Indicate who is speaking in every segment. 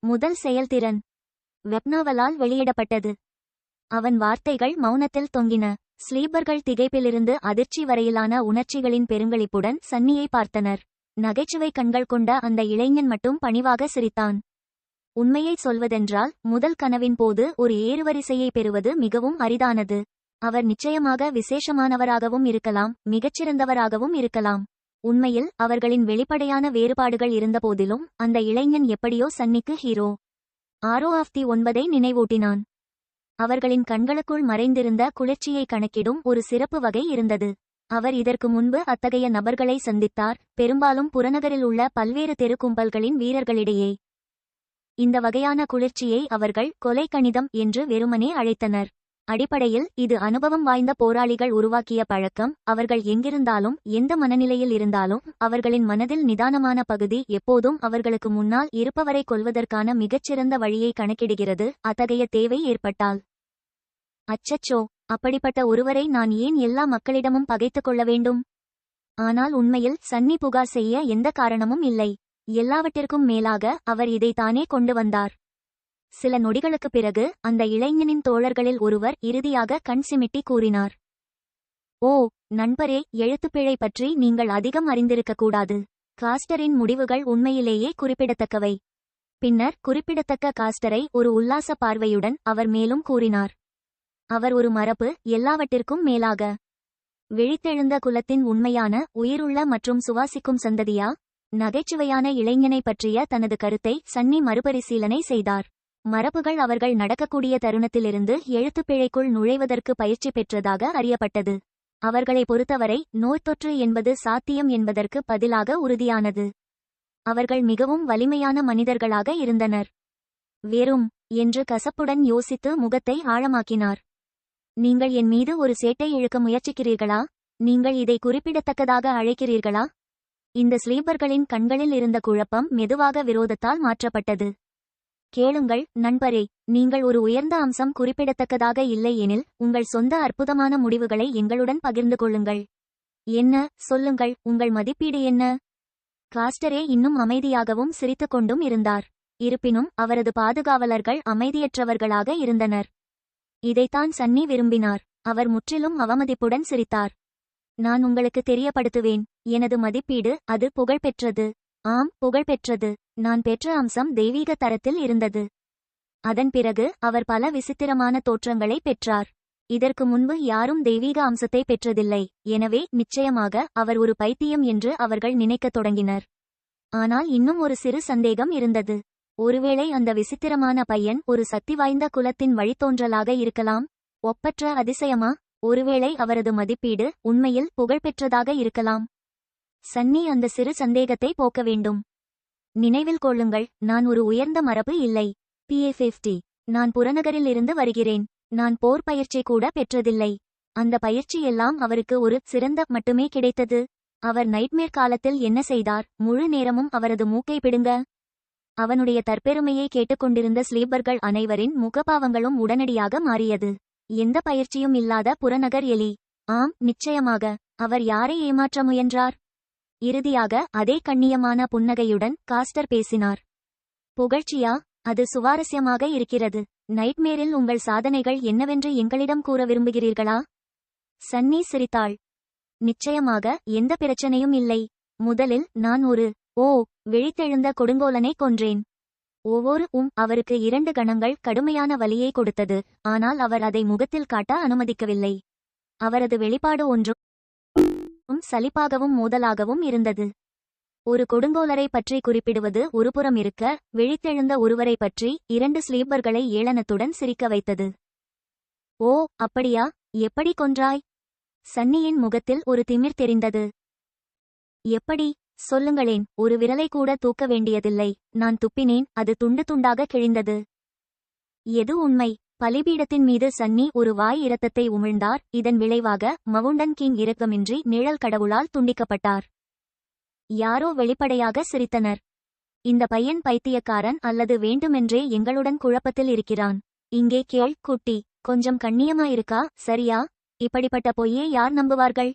Speaker 1: முதல் செயல்திறன் வெப்னாவலால் வெளியிடப்பட்டது. அவன் வார்த்தைகள் மௌனத்தில் தொங்கின. ஸ்லீபர்கள் திகைப்பிலிருந்து அதிர்ச்சி வரையிலான உணர்ச்சிகளின் பெருங்களிப்புடன் சன்னியை பார்த்தனர். நகைச்சுவை கண்கள் கொண்ட அந்த இளைஞன் மட்டும் பணிவாக சிரித்தான். உண்மையை சொல்வதென்றால் முதல் கனவின் போது ஒரு ஏறுவரிசையை பெறுவது மிகவும் அரிதானது. அவர் நிச்சயமாக விசேஷமானவராகவும் இருக்கலாம், மிகச்சிறந்தவராகவும் இருக்கலாம். உண்மையில் அவர்களின் வெளிப்படையான வேறுபாடுகள் இருந்தபோதிலும் அந்த இளைஞன் எப்படியோ சன்னிக்கு ஹீரோ. Arrow of the 9 நினைவூட்டினான். அவர்களின் கண்களுக்குள் மறைந்திருந்த குளிர்ச்சியை கணக்கிடும் ஒரு சிறப்பு வகை இருந்தது. அவர் இதற்கு முன்பு அத்தகைய நபர்களை சந்தித்தார், பெரும்பாலும் புறநகரில் உள்ள பல்வேறு தெரு கும்பல்களின் வீரர்களிடையே. இந்த வகையான குளிர்ச்சியை அவர்கள் கொலை கணிதம் என்று வெறுமனே அழைத்தனர். அடிப்படையில் இது அனுபவம் வாய்ந்த போராளிகள் உருவாக்கிய பழக்கம். அவர்கள் எங்கிருந்தாலும் எந்த மனநிலையில் இருந்தாலும் அவர்களின் மனதில் நிதானமான பகுதி எப்போதும் அவர்களுக்கு முன்னால் இருப்பவரை கொல்வதற்கான மிகச்சிறந்த வழியை கணக்கிடுகிறது. அத்தகைய தேவை ஏற்பட்டால். அச்சச்சோ, அப்படிப்பட்ட ஒருவரை நான் ஏன் எல்லா மக்களிடமும் பகைத்துக் கொள்ள வேண்டும்? ஆனால் உண்மையில் சன்னி புகார் செய்ய எந்த காரணமும் இல்லை. எல்லாவற்றிற்கும் மேலாக அவர் இதைத்தானே கொண்டு வந்தார். சில நொடிகளுக்குப் பிறகு அந்த இளைஞனின் தோழர்களில் ஒருவர் இறுதியாக கண் சிமிட்டி கூறினார், ஓ நண்பரே, எழுத்துப்பிழை பற்றி நீங்கள் அதிகம் அறிந்திருக்கக்கூடாது. காஸ்டரின் முடிவுகள் உண்மையிலேயே குறிப்பிடத்தக்கவை. பின்னர் குறிப்பிடத்தக்க காஸ்டரை ஒரு உல்லாச பார்வையுடன் அவர் மேலும் கூறினார், அவர் ஒரு மரபு, எல்லாவற்றிற்கும் மேலாக. விழித்தெழுந்த குலத்தின் உண்மையான, உயிருள்ள மற்றும் சுவாசிக்கும் சந்ததியா? நகைச்சுவையான இளைஞனை பற்றிய தனது கருத்தை சன்னி மறுபரிசீலனை செய்தார். மரபுகள் அவர்கள் நடக்கக்கூடிய தருணத்திலிருந்து எழுத்துப்பிழைக்குள் நுழைவதற்கு பயிற்சி பெற்றதாக அறியப்பட்டது. அவர்களை பொறுத்தவரை நோய்த்தொற்று என்பது சாத்தியம் என்பதற்கு பதிலாக உறுதியானது. அவர்கள் மிகவும் வலிமையான மனிதர்களாக இருந்தனர். வெறும் என்று கசப்புடன் யோசித்து முகத்தை ஆழமாக்கினார். நீங்கள் என் மீது ஒரு சேட்டை இழுக்க முயற்சிக்கிறீர்களா? நீங்கள் இதை குறிப்பிடத்தக்கதாக அழைக்கிறீர்களா? இந்த ஸ்லீபர்களின் கண்களில் இருந்த குழப்பம் மெதுவாக விரோதத்தால் மாற்றப்பட்டது. கேளுங்கள் நண்பரே, நீங்கள் ஒரு உயர்ந்த அம்சம் குறிப்பிடத்தக்கதாக இல்லை எனில் உங்கள் சொந்த அற்புதமான முடிவுகளை எங்களுடன் பகிர்ந்து கொள்ளுங்கள். என்ன, சொல்லுங்கள், உங்கள் மதிப்பீடு என்ன? காஸ்டரே இன்னும் அமைதியாகவும் சிரித்துக்கொண்டும் இருந்தார். இருப்பினும் அவரது பாதுகாவலர்கள் அமைதியற்றவர்களாக இருந்தனர். இதைத்தான் சன்னி விரும்பினார். அவர் முற்றிலும் அவமதிப்புடன் சிரித்தார். நான் உங்களுக்கு தெரியப்படுத்துவேன். எனது மதிப்பீடு, அது புகழ்பெற்றது. ஆம், புகழ்பெற்றது. நான் பெற்ற அம்சம் தெய்வீக தரத்தில் இருந்தது. அதன் பிறகு அவர் பல விசித்திரமான தோற்றங்களை பெற்றார். இதற்கு முன்பு யாரும் தெய்வீக அம்சத்தை பெற்றதில்லை. எனவே நிச்சயமாக அவர் ஒரு பைத்தியம் என்று அவர்கள் நினைக்கத் தொடங்கினர். ஆனால் இன்னும் ஒரு சிறு சந்தேகம் இருந்தது. ஒருவேளை அந்த விசித்திரமான பையன் ஒரு சக்தி வாய்ந்த குலத்தின் வழித்தோன்றலாக இருக்கலாம். ஒப்பற்ற அதிசயமா? ஒருவேளை அவரது மதிப்பீடு உண்மையில் புகழ்பெற்றதாக இருக்கலாம். சன்னி அந்த சிறு சந்தேகத்தை போக்க வேண்டும். நினைவில் கொள்ளுங்கள், நான் ஒரு உயர்ந்த மரபு இல்லை. PA-50. நான் புறநகரில் இருந்து வருகிறேன். நான் போர் பயிற்சி கூட பெற்றதில்லை. அந்த பயிற்சியெல்லாம் அவருக்கு ஒரு சிறந்த மட்டுமே கிடைத்தது. அவர் நைட்மேர் காலத்தில் என்ன செய்தார்? முழு நேரமும் அவரது மூக்கை பிடுங்க. அவனுடைய தற்பெருமையை கேட்டுக்கொண்டிருந்த ஸ்லீபர்கள் அனைவரின் முகபாவங்களும் உடனடியாக மாறியது. எந்த பயிற்சியும் இல்லாத புறநகர் எலி. ஆம், நிச்சயமாக. அவர் யாரை ஏமாற்ற முயன்றார்? இறுதியாக அதே கண்ணியமான புன்னகையுடன் காஸ்டர் பேசினார். புகழ்ச்சியா? அது சுவாரஸ்யமாக இருக்கிறது. நைட்மேரில் உங்கள் சாதனைகள் என்னவென்று எங்களிடம் கூற விரும்புகிறீர்களா? சன்னி சிரித்தாள். நிச்சயமாக, எந்த பிரச்சனையும் இல்லை. முதலில் நான் ஒரு விழித்தெழுந்த கொடுங்கோலனை கொன்றேன். ஒவ்வொரு அவருக்கு 2 கணங்கள் கடுமையான வலியை கொடுத்தது. ஆனால் அவர் அதை முகத்தில் காட்ட அனுமதிக்கவில்லை. அவரது வெளிப்பாடு ஒன்றும் சலிப்பாகவும் மோதலாகவும் இருந்தது. ஒரு கொடுங்கோலரை பற்றி குறிப்பிடுவது ஒருபுறம் இருக்க, விழித்தெழுந்த ஒருவரை பற்றி 2 ஸ்லீப்பர்களை ஏளனத்துடன் சிரிக்க வைத்தது. ஓ அப்படியா? எப்படி கொன்றாய்? சன்னியின் முகத்தில் ஒரு திமிர் தெரிந்தது. எப்படி? சொல்லுங்களேன். ஒரு விரலை கூட தூக்க வேண்டியதில்லை. நான் துப்பினேன், அது துண்டு துண்டாக கிழிந்தது. எது உண்மை? பலிபீடத்தின் மீது சன்னி ஒரு வாய் இரத்தத்தை உமிழ்ந்தார். இதன் விளைவாக மவுண்டன் கிங் இரக்கமின்றி நிழல் கடவுளால் துண்டிக்கப்பட்டார். யாரோ வெளிப்படையாக சிரித்தனர். இந்த பையன் பைத்தியக்காரன் அல்லது வேண்டுமென்றே எங்களுடன் குழப்பத்தில் இருக்கிறான். இங்கே கேள் குட்டி, கொஞ்சம் கண்ணியமாயிருக்கா, சரியா? இப்படிப்பட்ட பொய்யை யார் நம்புவார்கள்?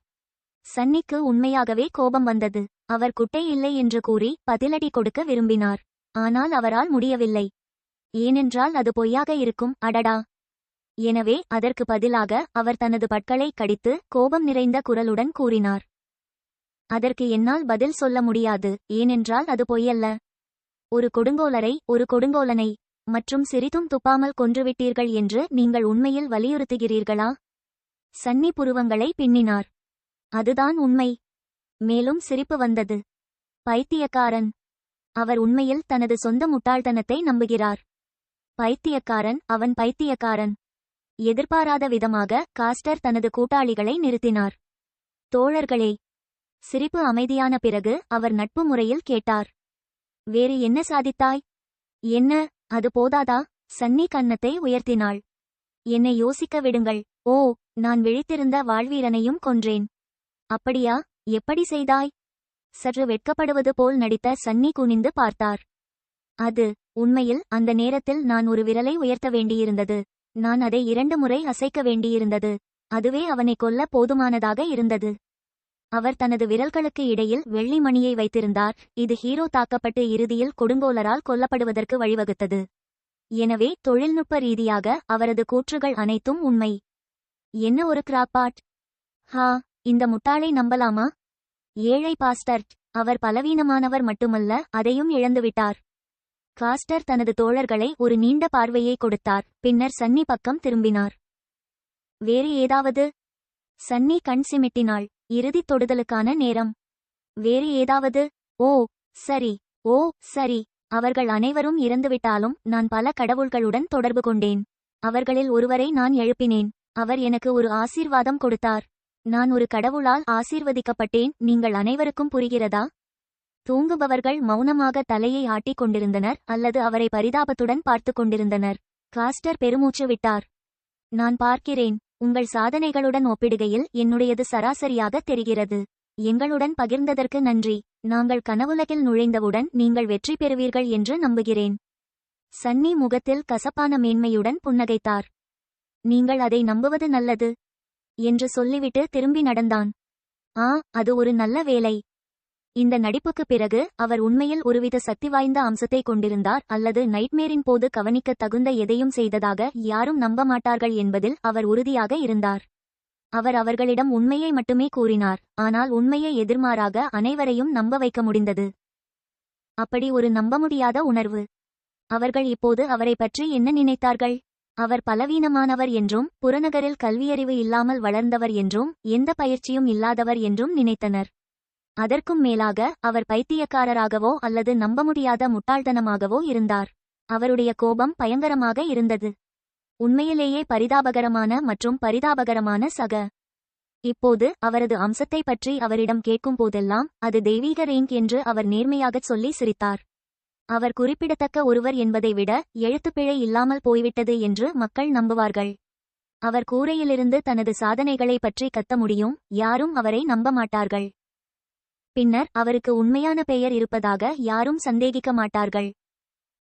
Speaker 1: சன்னிக்கு உண்மையாகவே கோபம் வந்தது. அவர் குட்டை இல்லை என்று கூறி பதிலடி கொடுக்க விரும்பினார். ஆனால் அவரால் முடியவில்லை. ஏனென்றால் அது பொய்யாக இருக்கும். அடடா! எனவே அதற்கு பதிலாக அவர் தனது பற்களை கடித்து கோபம் நிறைந்த குரலுடன் கூறினார், அதற்கு என்னால் பதில் சொல்ல முடியாது, ஏனென்றால் அது பொய்யல்ல. ஒரு கொடுங்கோலரை, ஒரு கொடுங்கோலனை மற்றும் சிறிதும் துப்பாமல் கொன்றுவிட்டீர்கள் என்று நீங்கள் உண்மையில் வலியுறுத்துகிறீர்களா? சன்னி புருவங்களை பின்னினார். அதுதான் உண்மை. மேலும் சிரிப்பு வந்தது. பைத்தியக்காரன். அவர் உண்மையில் தனது சொந்த முட்டாள்தனத்தை நம்புகிறார். பைத்தியக்காரன், அவன் பைத்தியக்காரன். எதிர்பாராத விதமாக காஸ்டர் தனது கூட்டாளிகளை நிறுத்தினார். தோழர்களே. சிரிப்பு அமைதியான பிறகு அவர் நட்பு முறையில் கேட்டார், வேறு என்ன சாதித்தாய்? என்ன, அது போதாதா? சன்னி கன்னத்தை உயர்த்தினாள். என்னை யோசிக்க விடுங்கள். ஓ, நான் விழித்திருந்த வாழ்வீரனையும் கொன்றேன். அப்படியா? எப்படி செய்தாய்? சற்று வெட்கப்படுவது போல் நடித்த சன்னி குனிந்து பார்த்தார். அது உண்மையில் அந்த நேரத்தில் நான் ஒரு விரலை உயர்த்த வேண்டியிருந்தது. நான் அதை 2 முறை அசைக்க வேண்டியிருந்தது. அதுவே அவனை கொல்ல போதுமானதாக இருந்தது. அவர் தனது விரல்களுக்கு இடையில் வெள்ளி மணியை வைத்திருந்தார். இது ஹீரோ தாக்கப்பட்டு இறுதியில் கொடுங்கோலரால் கொல்லப்படுவதற்கு வழிவகுத்தது. எனவே தொழில்நுட்ப ரீதியாக அவரது கூற்றுகள் அனைத்தும் உண்மை. என்ன ஒரு கிராப்பாட்! ஹா, இந்த முட்டாளை நம்பலாமா? ஏழை பாஸ்டர். அவர் பலவீனமானவர் மட்டுமல்ல, அதையும் இழந்துவிட்டார். காஸ்டர் தனது தோழர்களை ஒரு நீண்ட பார்வையை கொடுத்தார். பின்னர் சன்னி பக்கம் திரும்பினார். வேறு ஏதாவது? சன்னி கண் சிமிட்டினாள். இறுதித் தொடுதலுக்கான நேரம். வேறு ஏதாவது? ஓ சரி, ஓ சரி. அவர்கள் அனைவரும் இறந்துவிட்டாலும் நான் பல கடவுள்களுடன் தொடர்பு கொண்டேன். அவர்களில் ஒருவரை நான் எழுப்பினேன். அவர் எனக்கு ஒரு ஆசீர்வாதம் கொடுத்தார். நான் ஒரு கடவுளால் ஆசீர்வதிக்கப்பட்டேன். நீங்கள் அனைவருக்கும் புரிகிறதா? தூங்குபவர்கள் மௌனமாக தலையை ஆட்டிக் கொண்டிருந்தனர் அல்லது அவரை பரிதாபத்துடன் பார்த்து கொண்டிருந்தனர். காஸ்டர் பெருமூச்சு விட்டார். நான் பார்க்கிறேன். உங்கள் சாதனைகளுடன் ஒப்பிடுகையில் என்னுடையது சராசரியாக தெரிகிறது. எங்களுடன் பகிர்ந்ததற்கு நன்றி. நாங்கள் கனவுலகில் நுழைந்தவுடன் நீங்கள் வெற்றி பெறுவீர்கள் என்று நம்புகிறேன். சன்னி முகத்தில் கசப்பான மேன்மையுடன் புன்னகைத்தார். நீங்கள் அதை நம்புவது நல்லது என்று சொல்லிவிட்டு திரும்பி நடந்தான். அது ஒரு நல்ல வேலை. இந்த நடிப்புக்கு பிறகு அவர் உண்மையில் ஒருவித சக்தி வாய்ந்த அம்சத்தை கொண்டிருந்தார் அல்லது நைட்மேரின் போது கவனிக்க தகுந்த எதையும் செய்ததாக யாரும் நம்ப மாட்டார்கள் என்பதில் அவர் உறுதியாக இருந்தார். அவர் அவர்களிடம் உண்மையை மட்டுமே கூறினார், ஆனால் உண்மையை எதிர்மாறாக அனைவரையும் நம்ப வைக்க முடிந்தது. அப்படி ஒரு நம்ப முடியாத உணர்வு. அவர்கள் இப்போது அவரை பற்றி என்ன நினைத்தார்கள்? அவர் பலவீனமானவர் என்றும் புறநகரில் கல்வியறிவு இல்லாமல் வளர்ந்தவர் என்றும் எந்த பயிற்சியும் இல்லாதவர் என்றும் நினைத்தனர். அதற்கும் மேலாக அவர் பைத்தியக்காரராகவோ அல்லது நம்ப முடியாத முட்டாள்தனமாகவோ இருந்தார். அவருடைய கோபம் பயங்கரமாக இருந்தது. உண்மையிலேயே பரிதாபகரமான மற்றும் பரிதாபகரமான சக. இப்போது அவரது அம்சத்தை பற்றி அவரிடம் கேட்கும் போதெல்லாம் அது தெய்வீக ரேங்க் என்று அவர் நேர்மையாகச் சொல்லி சிரித்தார். அவர் குறிப்பிடத்தக்க ஒருவர் என்பதை விட எழுத்துப்பிழை இல்லாமல் போய்விட்டது என்று மக்கள் நம்புவார்கள். அவர் கூரையிலிருந்து தனது சாதனைகளை பற்றி கத்த முடியும், யாரும் அவரை நம்ப மாட்டார்கள். பின்னர் அவருக்கு உண்மையான பெயர் இருப்பதாக யாரும் சந்தேகிக்க மாட்டார்கள்.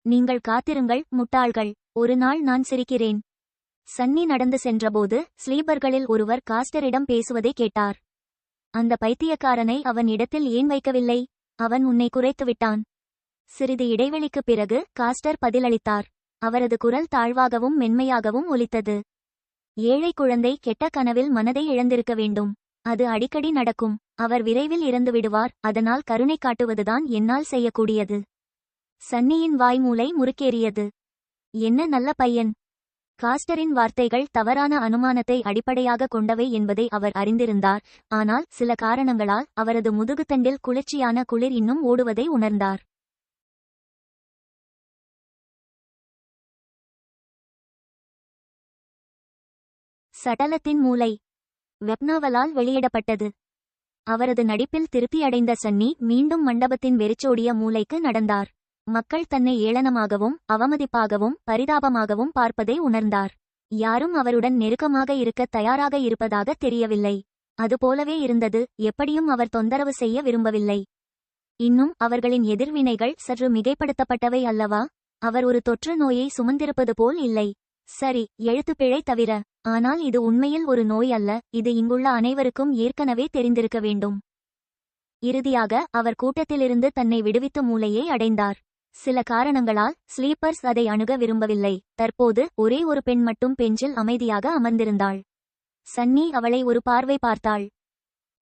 Speaker 1: நீங்கள் காத்திருங்கள் முட்டாள்கள், ஒரு நாள் நான் சிரிக்கிறேன். சன்னி நடந்து சென்றபோது ஸ்லீபர்களில் ஒருவர் காஸ்டரிடம் பேசுவதை கேட்டார். அந்த பைத்தியக்காரனை அவன் இடத்தில் ஏன் வைக்கவில்லை? அவன் உன்னை குறைத்துவிட்டான். சிறிது இடைவெளிக்குப் பிறகு காஸ்டர் பதிலளித்தார். அவரது குரல் தாழ்வாகவும் மென்மையாகவும் ஒலித்தது. ஏழை குழந்தை கெட்ட கனவில் மனதை இழந்திருக்க வேண்டும். அது அடிக்கடி நடக்கும். அவர் விரைவில் இறந்துவிடுவார். அதனால் கருணை காட்டுவதுதான் என்னால் செய்யக்கூடியது. சன்னியின் வாய்மூலை முறுக்கேறியது. என்ன நல்ல பையன்! காஸ்டரின் வார்த்தைகள் தவறான அனுமானத்தை அடிப்படையாக கொண்டவை என்பதை அவர் அறிந்திருந்தார். ஆனால் சில காரணங்களால் அவரது முதுகுத்தண்டில் குளிர்ச்சியான குளிர் இன்னும் ஓடுவதை உணர்ந்தார். சடலத்தின் மூளை வெப்னாவலால் வெளியிடப்பட்டது. அவரது நடிப்பில் திருப்தியடைந்த சன்னி மீண்டும் மண்டபத்தின் வெறிச்சோடிய மூலைக்கு நடந்தார். மக்கள் தன்னை ஏளனமாகவும் அவமதிப்பாகவும் பரிதாபமாகவும் பார்ப்பதை உணர்ந்தார். யாரும் அவருடன் நெருக்கமாக இருக்க தயாராக இருப்பதாக தெரியவில்லை. அதுபோலவே இருந்தது, எப்படியும் அவர் தொந்தரவு செய்ய விரும்பவில்லை. இன்னும் அவர்களின் எதிர்வினைகள் சற்று மிகைப்படுத்தப்பட்டவை அல்லவா? அவர் ஒரு தொற்று நோயை சுமந்திருப்பது போல் இல்லை. சரி, எழுத்துப்பிழை தவிர. ஆனால் இது உண்மையில் ஒரு நோய் அல்ல. இது இங்குள்ள அனைவருக்கும் ஏற்கனவே தெரிந்திருக்க வேண்டும். இறுதியாக அவர் கூட்டத்திலிருந்து தன்னை விடுவித்து மூலையை அடைந்தார். சில காரணங்களால் ஸ்லீப்பர்ஸ் அதை அணுக விரும்பவில்லை. தற்போது ஒரே ஒரு பெண் மட்டும் பெஞ்சில் அமைதியாக அமர்ந்திருந்தாள். சன்னி அவளை ஒரு பார்வை பார்த்தாள்.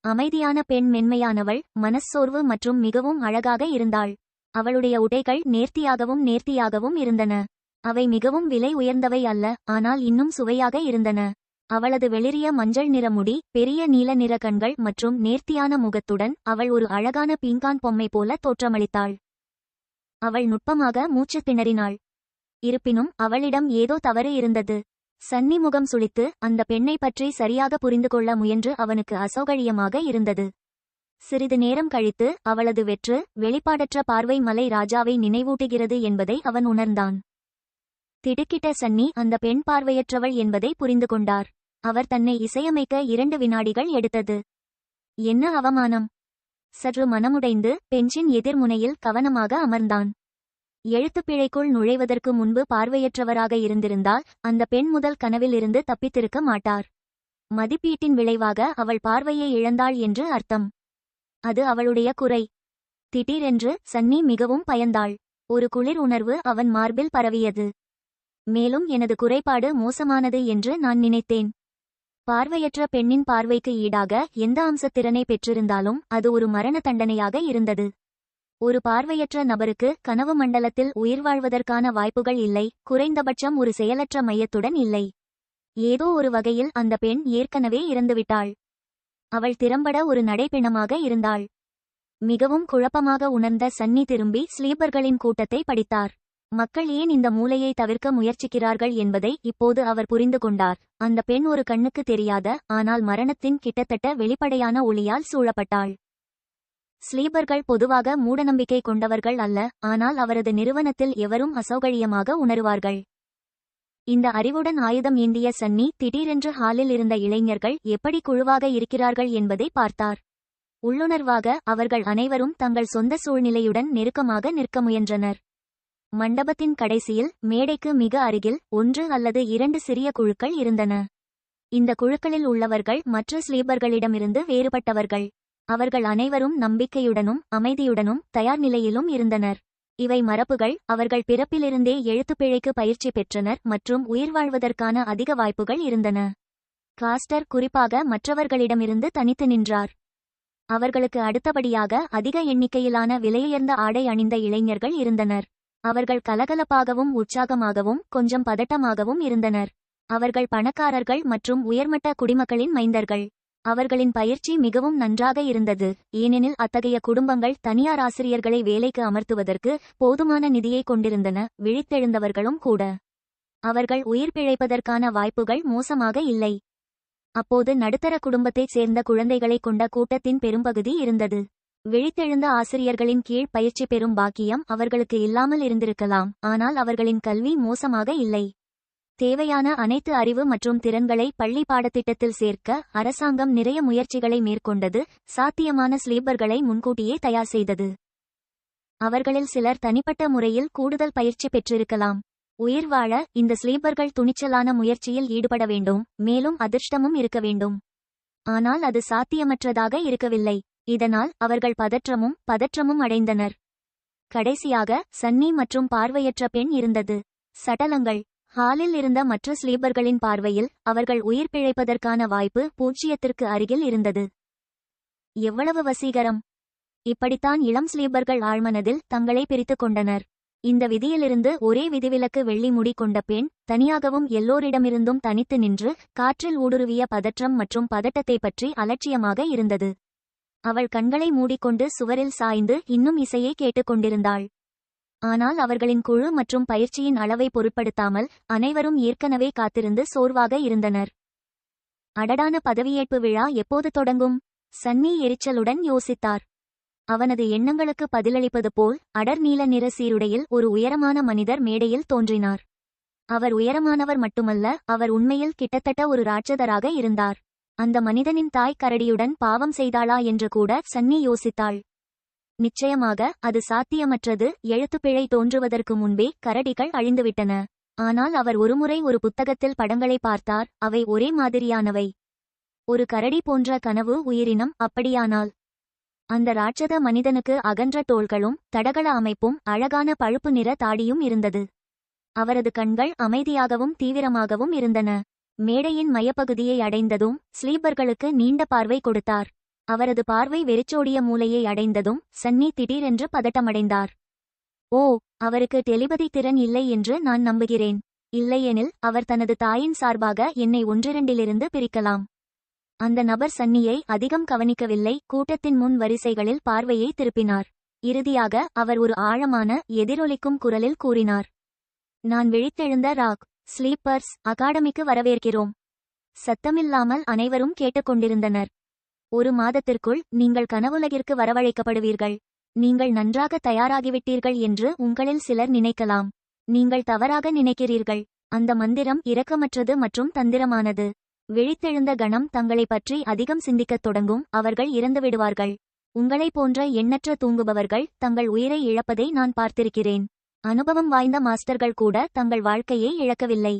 Speaker 1: அமைதியான பெண் மென்மையானவள், மனச்சோர்வு மற்றும் மிகவும் அழகாக இருந்தாள். அவளுடைய உடைகள் நேர்த்தியாகவும் இருந்தன. அவை மிகவும் விலை உயர்ந்தவை அல்ல, ஆனால் இன்னும் சுவையாக இருந்தன. அவளது வெளிரிய மஞ்சள் நிற முடி, பெரிய நீல நிற கண்கள் மற்றும் நேர்த்தியான முகத்துடன் அவள் ஒரு அழகான பீங்கான் பொம்மை போல தோற்றமளித்தாள். அவள் நுட்பமாக மூச்சு திணறினாள். இருப்பினும் அவளிடம் ஏதோ தவறு இருந்தது. சன்னி முகம் சுளித்து அந்த பெண்ணை பற்றி சரியாக புரிந்து கொள்ள முயன்று அவனுக்கு அசௌகரியமாக இருந்தது. சிறிது நேரம் கழித்து அவளது வெற்று, வெளிப்பாடற்ற பார்வை மலை ராஜாவை நினைவூட்டுகிறது என்பதை அவன் உணர்ந்தான். திடுக்கிட்ட சன்னி அந்த பெண் பார்வையற்றவள் என்பதை புரிந்து கொண்டார். அவர் தன்னை இசையமைக்க 2 வினாடிகள் எடுத்தது. என்ன அவமானம்! சற்று மனமுடைந்து பெஞ்சின் எதிர்முனையில் கவனமாக அமர்ந்தான். எழுத்துப்பிழைக்குள் நுழைவதற்கு முன்பு பார்வையற்றவராக இருந்திருந்தால் அந்த பெண் முதல் கனவில் இருந்து தப்பித்திருக்க மாட்டார். மதிப்பீட்டின் விளைவாக அவள் பார்வையை இழந்தாள் என்று அர்த்தம். அது அவளுடைய குறை. திடீரென்று சன்னி மிகவும் பயந்தாள். ஒரு குளிர் உணர்வு அவன் மார்பில் பரவியது. மேலும் எனது குறைபாடு மோசமானது என்று நான் நினைத்தேன். பார்வையற்ற பெண்ணின் பார்வைக்கு ஈடாக எந்த அம்சத்திறனை பெற்றிருந்தாலும் அது ஒரு மரண தண்டனையாக இருந்தது. ஒரு பார்வையற்ற நபருக்கு கனவு மண்டலத்தில் உயிர் வாழ்வதற்கான வாய்ப்புகள் இல்லை, குறைந்தபட்சம் ஒரு செயலற்ற மையத்துடன் இல்லை. ஏதோ ஒரு வகையில் அந்த பெண் ஏற்கனவே இறந்துவிட்டாள். அவள் திறம்பட ஒரு நடைபெணமாக இருந்தாள். மிகவும் குழப்பமாக உணர்ந்த சன்னி திரும்பி ஸ்லீப்பர்களின் கூட்டத்தை படித்தார். மக்கள் ஏன் இந்த மூலையை தவிர்க்க முயற்சிக்கிறார்கள் என்பதை இப்போது அவர் புரிந்து கொண்டார். அந்த பெண் ஒரு கண்ணுக்கு தெரியாத ஆனால் மரணத்தின் கிட்டத்தட்ட வெளிப்படையான ஒளியால் சூழப்பட்டாள். ஸ்லீப்பர்கள் பொதுவாக மூடநம்பிக்கை கொண்டவர்கள் அல்ல, ஆனால் அவரது நிறுவனத்தில் எவரும் அசௌகரியமாக உணருவார்கள். இந்த அறிவுடன் ஆயுதம் ஏந்திய சன்னி திடீரென்று ஹாலில் இருந்த இளைஞர்கள் எப்படி குழுவாக இருக்கிறார்கள் என்பதை பார்த்தார். உள்ளுணர்வாக அவர்கள் அனைவரும் தங்கள் சொந்த சூழ்நிலையுடன் நெருக்கமாக நிற்க முயன்றனர். மண்டபத்தின் கடைசியில் மேடைக்கு மிக அருகில் 1 அல்லது 2 சிறிய குழுக்கள் இருந்தன. இந்த குழுக்களில் உள்ளவர்கள் மற்ற ஸ்லீப்பர்களிடமிருந்து வேறுபட்டவர்கள். அவர்கள் அனைவரும் நம்பிக்கையுடனும் அமைதியுடனும் தயார் நிலையிலும் இருந்தனர். இவை மரபுகள். அவர்கள் பிறப்பிலிருந்தே எழுத்துப்பிழைக்கு பயிற்சி பெற்றனர் மற்றும் உயிர் வாழ்வதற்கான அதிக வாய்ப்புகள் இருந்தன. காஸ்டர் குறிப்பாக மற்றவர்களிடமிருந்து தனித்து நின்றார். அவர்களுக்கு அடுத்தபடியாக அதிக எண்ணிக்கையிலான விலையுயர்ந்த ஆடை அணிந்த இளைஞர்கள் இருந்தனர். அவர்கள் கலகலப்பாகவும் உற்சாகமாகவும் கொஞ்சம் பதட்டமாகவும் இருந்தனர். அவர்கள் பணக்காரர்கள் மற்றும் உயர்மட்ட குடிமக்களின் மைந்தர்கள். அவர்களின் பயிற்சி மிகவும் நன்றாக இருந்தது, ஏனெனில் அத்தகைய குடும்பங்கள் தனியார் ஆசிரியர்களை வேலைக்கு அமர்த்துவதற்கு போதுமான நிதியை கொண்டிருந்தன. விழித்தெழுந்தவர்களும் கூட. அவர்கள் உயிர் பிழைப்பதற்கான வாய்ப்புகள் மோசமாக இல்லை. அப்போது நடுத்தர குடும்பத்தைச் சேர்ந்த குழந்தைகளை கொண்ட கூட்டத்தின் பெரும்பகுதி இருந்தது. விழித்தெழுந்த ஆசிரியர்களின் கீழ் பயிற்சி பெறும் பாக்கியம் அவர்களுக்கு இல்லாமல் இருந்திருக்கலாம், ஆனால் அவர்களின் கல்வி மோசமாக இல்லை. தேவையான அனைத்து அறிவு மற்றும் திறன்களை பள்ளி பாடத்திட்டத்தில் சேர்க்க அரசாங்கம் நிறைய முயற்சிகளை மேற்கொண்டது. சாத்தியமான ஸ்லீப்பர்களை முன்கூட்டியே தயார் செய்தது. அவர்களில் சிலர் தனிப்பட்ட முறையில் கூடுதல் பயிற்சி பெற்றிருக்கலாம். உயிர் வாழ இந்த ஸ்லீப்பர்கள் துணிச்சலான முயற்சியில் ஈடுபட வேண்டும், மேலும் அதிர்ஷ்டமும் இருக்க வேண்டும். ஆனால் அது சாத்தியமற்றதாக இருக்கவில்லை. இதனால் அவர்கள் பதற்றமும் அடைந்தனர். கடைசியாக சன்னி மற்றும் பார்வையற்ற பெண் இருந்தது. சடலங்கள். ஹாலில் இருந்த மற்ற ஸ்லீப்பர்களின் பார்வையில் அவர்கள் உயிர் பிழைப்பதற்கான வாய்ப்பு 0க்கு அருகில் இருந்தது. எவ்வளவு வசீகரம்! இப்படித்தான் இளம் ஸ்லீப்பர்கள் ஆழ்மனதில் தங்களை பிரித்துக் கொண்டனர். இந்த விதியிலிருந்து ஒரே விதிவிலக்கு: வெள்ளி முடி கொண்ட பெண் தனியாகவும் எல்லோரிடமிருந்தும் தனித்து நின்று காற்றில் ஊடுருவிய பதற்றம் மற்றும் பதட்டத்தை பற்றி அலட்சியமாக இருந்தது. அவள் கண்களை மூடிக்கொண்டு சுவரில் சாய்ந்து இன்னும் இசையை கேட்டுக்கொண்டிருந்தாள். ஆனால் அவர்களின் குழு மற்றும் பயிற்சியின் அளவை பொருட்படுத்தாமல் அனைவரும் ஏற்கனவே காத்திருந்து சோர்வாக இருந்தனர். அடடான பதவியேற்பு விழா எப்போது தொடங்கும்? சன்னி எரிச்சலுடன் யோசித்தார். அவனது எண்ணங்களுக்கு பதிலளிப்பது போல் அடர் நீல நிற சீருடையில் ஒரு உயரமான மனிதர் மேடையில் தோன்றினார். அவர் உயரமானவர் மட்டுமல்ல, அவர் உண்மையில் கிட்டத்தட்ட ஒரு ராட்சதராக இருந்தார். அந்த மனிதனின் தாய் கரடியுடன் பாவம் செய்தாளா என்று கூட சன்னி யோசித்தாள். நிச்சயமாக அது சாத்தியமற்றது. எழுத்துப்பிழை தோன்றுவதற்கு முன்பே கரடிகள் அழிந்துவிட்டன. ஆனால் அவர் ஒருமுறை ஒரு புத்தகத்தில் படங்களை பார்த்தார். அவை ஒரே மாதிரியானவை. ஒரு கரடி போன்ற கனவு உயிரினம். அப்படியானால் அந்த ராட்சத மனிதனுக்கு அகன்ற தோள்களும் தடகள அமைப்பும் அழகான பழுப்பு நிற தாடியும் இருந்தது. அவரது கண்கள் அமைதியாகவும் தீவிரமாகவும் இருந்தன. மேடையின் மையப்பகுதியை அடைந்ததும் ஸ்லீப்பர்களுக்கு நீண்ட பார்வை கொடுத்தார். அவரது பார்வை வெறிச்சோடிய மூலையை அடைந்ததும் சன்னி திடீரென்று பதட்டமடைந்தார். ஓ, அவருக்கு டெலிபதி திறன் இல்லை என்று நான் நம்புகிறேன். இல்லையெனில் அவர் தனது தாயின் சார்பாக என்னை ஒன்றிரண்டிலிருந்து பிரிக்கலாம். அந்த நபர் சன்னியை அதிகம் கவனிக்கவில்லை. கூட்டத்தின் முன் வரிசைகளில் பார்வையை திருப்பினார். இறுதியாக அவர் ஒரு ஆழமான எதிரொலிக்கும் குரலில் கூறினார், நான் விழித்தெழுந்த ராக். ஸ்லீப்பர்ஸ் அகாடமிக்கு வரவேற்கிறோம். சத்தமில்லாமல் அனைவரும் கேட்டுக்கொண்டிருந்தனர். 1 மாதத்திற்குள் நீங்கள் கனவுலகிற்கு வரவழைக்கப்படுவீர்கள். நீங்கள் நன்றாக தயாராகிவிட்டீர்கள் என்று உங்களில் சிலர் நினைக்கலாம். நீங்கள் தவறாக நினைக்கிறீர்கள். அந்த மந்திரம் இரக்கமற்றது மற்றும் தந்திரமானது. விழித்தெழுந்த கணம் தங்களை பற்றி அதிகம் சிந்திக்கத் தொடங்கும். அவர்கள் இறந்துவிடுவார்கள். உங்களைப் போன்ற எண்ணற்ற தூங்குபவர்கள் தங்கள் உயிரை இழப்பதை நான் பார்த்திருக்கிறேன். அனுபவம் வாய்ந்த மாஸ்டர்கள் கூட தங்கள் வாழ்க்கையை இழக்கவில்லை.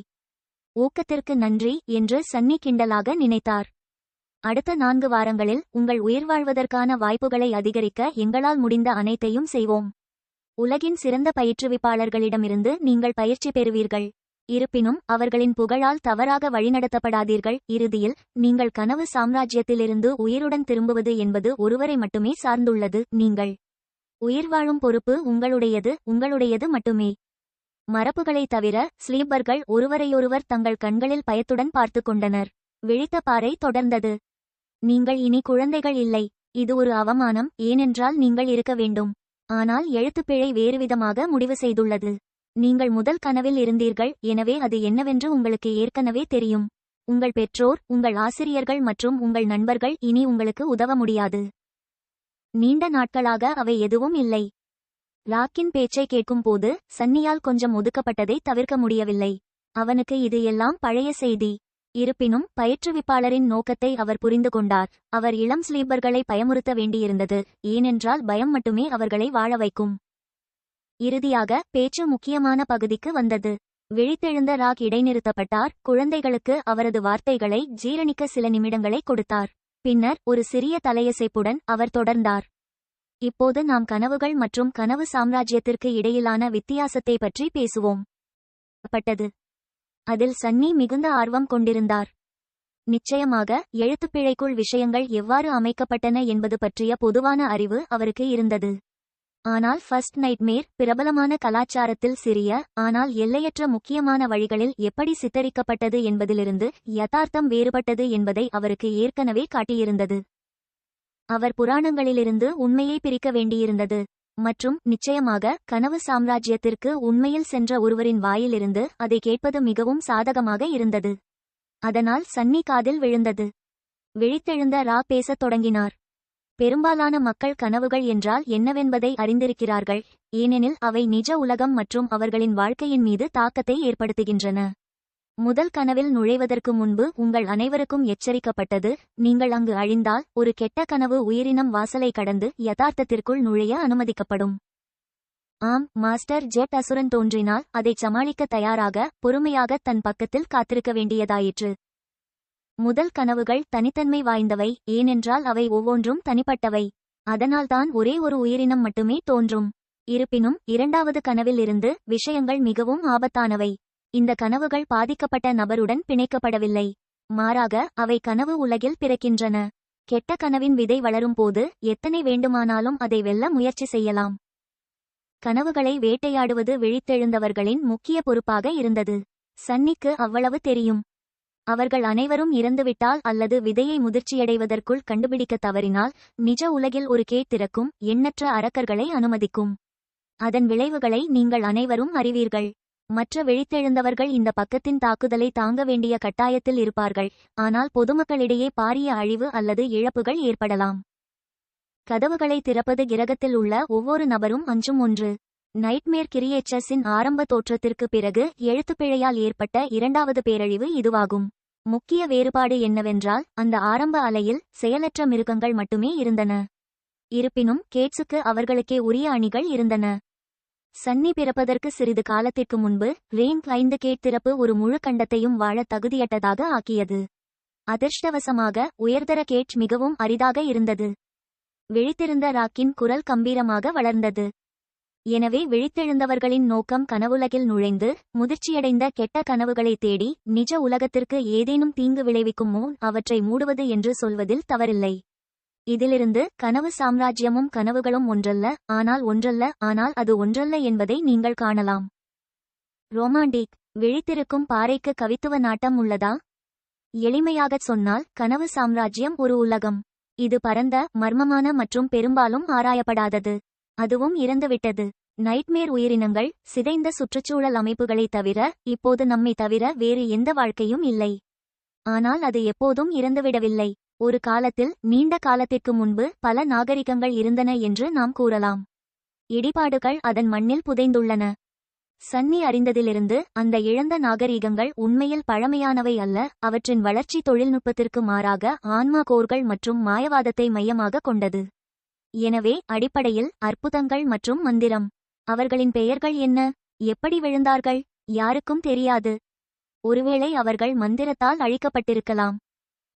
Speaker 1: ஊக்கத்திற்கு நன்றி என்று சன்னி கிண்டலாக நினைத்தார். அடுத்த 4 வாரங்களில் உங்கள் உயிர் வாழ்வதற்கான வாய்ப்புகளை அதிகரிக்க எங்களால் முடிந்த அனைத்தையும் செய்வோம். உலகின் சிறந்த பயிற்றுவிப்பாளர்களிடமிருந்து நீங்கள் பயிற்சி பெறுவீர்கள். இருப்பினும் அவர்களின் புகழால் தவறாக வழிநடத்தப்படாதீர்கள். இறுதியில் நீங்கள் கனவு சாம்ராஜ்யத்திலிருந்து உயிருடன் திரும்புவது என்பது ஒருவரை மட்டுமே சார்ந்துள்ளது. நீங்கள் உயிர் வாழும் பொறுப்பு உங்களுடையது மட்டுமே. மரபுகளை தவிர ஸ்லீப்பர்கள் ஒருவரையொருவர் தங்கள் கண்களில் பயத்துடன் பார்த்து கொண்டனர். விழித்த பாறை தொடர்ந்தது. நீங்கள் இனி குழந்தைகள் இல்லை. இது ஒரு அவமானம், ஏனென்றால் நீங்கள் இருக்க வேண்டும். ஆனால் எழுத்துப்பிழை வேறுவிதமாக முடிவு செய்துள்ளது. நீங்கள் முதல் கனவில் இருந்தீர்கள், எனவே அது என்னவென்று உங்களுக்கு ஏற்கனவே தெரியும். உங்கள் பெற்றோர், உங்கள் ஆசிரியர்கள் மற்றும் உங்கள் நண்பர்கள் இனி உங்களுக்கு உதவ முடியாது. நீண்ட நாட்களாக அவை எதுவும் இல்லை. ராக்கின் பேச்சை கேட்கும்போது சன்னியால் கொஞ்சம் ஒதுக்கப்பட்டதை தவிர்க்க முடியவில்லை. அவனுக்கு இது எல்லாம் பழைய செய்தி. இருப்பினும் பயிற்றுவிப்பாளரின் நோக்கத்தை அவர் புரிந்து கொண்டார். அவர் இளம் ஸ்லீப்பர்களை பயமுறுத்த வேண்டியிருந்தது, ஏனென்றால் பயம் மட்டுமே அவர்களை வாழ வைக்கும். இறுதியாக பேச்சு முக்கியமான பகுதிக்கு வந்தது. விழித்தெழுந்த ராக் இடைநிறுத்தப்பட்டார். குழந்தைகளுக்கு அவரது வார்த்தைகளை ஜீரணிக்க சில நிமிடங்களை கொடுத்தார். பின்னர் ஒரு சிறிய தலையசைப்புடன் அவர் தொடர்ந்தார். இப்போது நாம் கனவுகள் மற்றும் கனவு சாம்ராஜ்யத்திற்கு இடையிலான வித்தியாசத்தை பற்றி பேசுவோம். அதில் சன்னி மிகுந்த ஆர்வம் கொண்டிருந்தார். நிச்சயமாக எழுத்துப்பிழைக்குள் விஷயங்கள் எவ்வாறு அமைக்கப்பட்டன என்பது பற்றிய பொதுவான அறிவு அவருக்கு இருந்தது. ஆனால் ஃபர்ஸ்ட் நைட்மேர் பிரபலமான கலாச்சாரத்தில் சிறிய ஆனால் எல்லையற்ற முக்கியமான வழிகளில் எப்படி சித்தரிக்கப்பட்டது என்பதிலிருந்து யதார்த்தம் வேறுபட்டது என்பதை அவருக்கு ஏற்கனவே காட்டியிருந்தது. அவர் புராணங்களிலிருந்து உண்மையை பிரிக்க வேண்டியிருந்தது. மற்றும் நிச்சயமாக கனவு சாம்ராஜ்யத்திற்கு உண்மையில் சென்ற ஒருவரின் வாயிலிருந்து அதை கேட்பது மிகவும் சாதகமாக இருந்தது. அதனால் சன்னி காதில் விழுந்தது. விழித்தெழுந்த ரா பேசத் தொடங்கினார். பெரும்பாலான மக்கள் கனவுகள் என்றால் என்னவென்பதை அறிந்திருக்கிறார்கள், ஏனெனில் அவை நிஜ உலகம் மற்றும் அவர்களின் வாழ்க்கையின் மீது தாக்கத்தை ஏற்படுத்துகின்றன. முதல் கனவில் நுழைவதற்கு முன்பு உங்கள் அனைவருக்கும் எச்சரிக்கப்பட்டது, நீங்கள் அங்கு அழிந்தால் ஒரு கெட்ட கனவு உயிரினம் வாசலை கடந்து யதார்த்தத்திற்குள் நுழைய அனுமதிக்கப்படும். ஆம், மாஸ்டர் ஜெட் அசுரன் தோன்றினால் அதைச் சமாளிக்க தயாராக பொறுமையாக தன் பக்கத்தில் காத்திருக்க வேண்டியதாயிற்று. முதல் கனவுகள் தனித்தன்மை வாய்ந்தவை, ஏனென்றால் அவை ஒவ்வொன்றும் தனிப்பட்டவை. அதனால்தான் ஒரே ஒரு உயிரினம் மட்டுமே தோன்றும். இருப்பினும் இரண்டாவது கனவில் இருந்து விஷயங்கள் மிகவும் ஆபத்தானவை. இந்த கனவுகள் பாதிக்கப்பட்ட நபருடன் பிணைக்கப்படவில்லை. மாறாக அவை கனவு உலகில் பிறக்கின்றன. கெட்ட கனவின் விதை வளரும்போது எத்தனை வேண்டுமானாலும் அதை வெல்ல முயற்சி செய்யலாம். கனவுகளை வேட்டையாடுவது விழித்தெழுந்தவர்களின் முக்கிய பொறுப்பாக இருந்தது. சன்னிக்கு அவ்வளவு தெரியும். அவர்கள் அனைவரும் இறந்துவிட்டால் அல்லது விதையை முதிர்ச்சியடைவதற்குள் கண்டுபிடிக்க தவறினால் நிஜ உலகில் ஒரு கேட் திறக்கும், எண்ணற்ற அரக்கர்களை அனுமதிக்கும். அதன் விளைவுகளை நீங்கள் அனைவரும் அறிவீர்கள். மற்ற விழித்தெழுந்தவர்கள் இந்த பக்கத்தின் தாக்குதலை தாங்க வேண்டிய கட்டாயத்தில் இருப்பார்கள், ஆனால் பொதுமக்களிடையே பாரிய அழிவு அல்லது இழப்புகள் ஏற்படலாம். கதவுகளை திறப்பது கிரகத்தில் உள்ள ஒவ்வொரு நபரும் அஞ்சும் ஒன்று. நைட்மேர் கிரியேச்சர்ஸின் ஆரம்ப தோற்றத்திற்கு பிறகு எழுத்துப்பிழையால் ஏற்பட்ட இரண்டாவது பேரழிவு இதுவாகும். முக்கிய வேறுபாடு என்னவென்றால் அந்த ஆரம்ப அலையில் செயலற்ற மிருகங்கள் மட்டுமே இருந்தன. இருப்பினும் கேட்ஸுக்கு அவர்களுக்கே உரிய அணிகள் இருந்தன. சன்னி பிறப்பதற்கு சிறிது காலத்திற்கு முன்பு ரேங்க் 5 கேட் திறப்பு ஒரு முழு கண்டத்தையும் வாழ தகுதியற்றதாக ஆக்கியது. அதிர்ஷ்டவசமாக உயர்தர கேட் மிகவும் அரிதாக இருந்தது. விழித்திருந்த ராக்கின் குரல் கம்பீரமாக வளர்ந்தது. எனவே விழித்தெழுந்தவர்களின் நோக்கம் கனவுலகில் நுழைந்து முதிர்ச்சியடைந்த கெட்ட கனவுகளை தேடி நிஜ உலகத்திற்கு ஏதேனும் தீங்கு விளைவிக்கும் முன் அவற்றை மூடுவது என்று சொல்வதில் தவறில்லை. இதிலிருந்து கனவு சாம்ராஜ்யமும் கனவுகளும் ஆனால் அது ஒன்றல்ல என்பதை நீங்கள் காணலாம். ரொமாண்டிக். விழித்திருக்கும் பாறைக்கு கவித்துவ நாட்டம் உள்ளதா? எளிமையாகச் சொன்னால் கனவு சாம்ராஜ்யம் ஒரு உலகம். இது பரந்த, மர்மமான மற்றும் பெரும்பாலும் ஆராயப்படாதது. அதுவும் இறந்துவிட்டது. நைட்மேர் உயிரினங்கள், சிதைந்த சுற்றுச்சூழல் அமைப்புகளை தவிர இப்போது நம்மை தவிர வேறு எந்த வாழ்க்கையும் இல்லை. ஆனால் அது எப்போதும் இறந்துவிடவில்லை. ஒரு காலத்தில், நீண்ட காலத்திற்கு முன்பு பல நாகரிகங்கள் இருந்தன என்று நாம் கூறலாம். இடிபாடுகள் அதன் மண்ணில் புதைந்துள்ளன. சன்னி அறிந்ததிலிருந்து அந்த இழந்த நாகரிகங்கள் உண்மையில் பழமையானவை அல்ல. அவற்றின் வளர்ச்சி தொழில்நுட்பத்திற்கு மாறாக ஆன்மா கோர்கள் மற்றும் மாயவாதத்தை மையமாக கொண்டது. எனவே அடிப்படையில் அற்புதங்கள் மற்றும் மந்திரம். அவர்களின் பெயர்கள் என்ன? எப்படி விழுந்தார்கள்? யாருக்கும் தெரியாது. ஒருவேளை அவர்கள் மந்திரத்தால் அழிக்கப்பட்டிருக்கலாம்.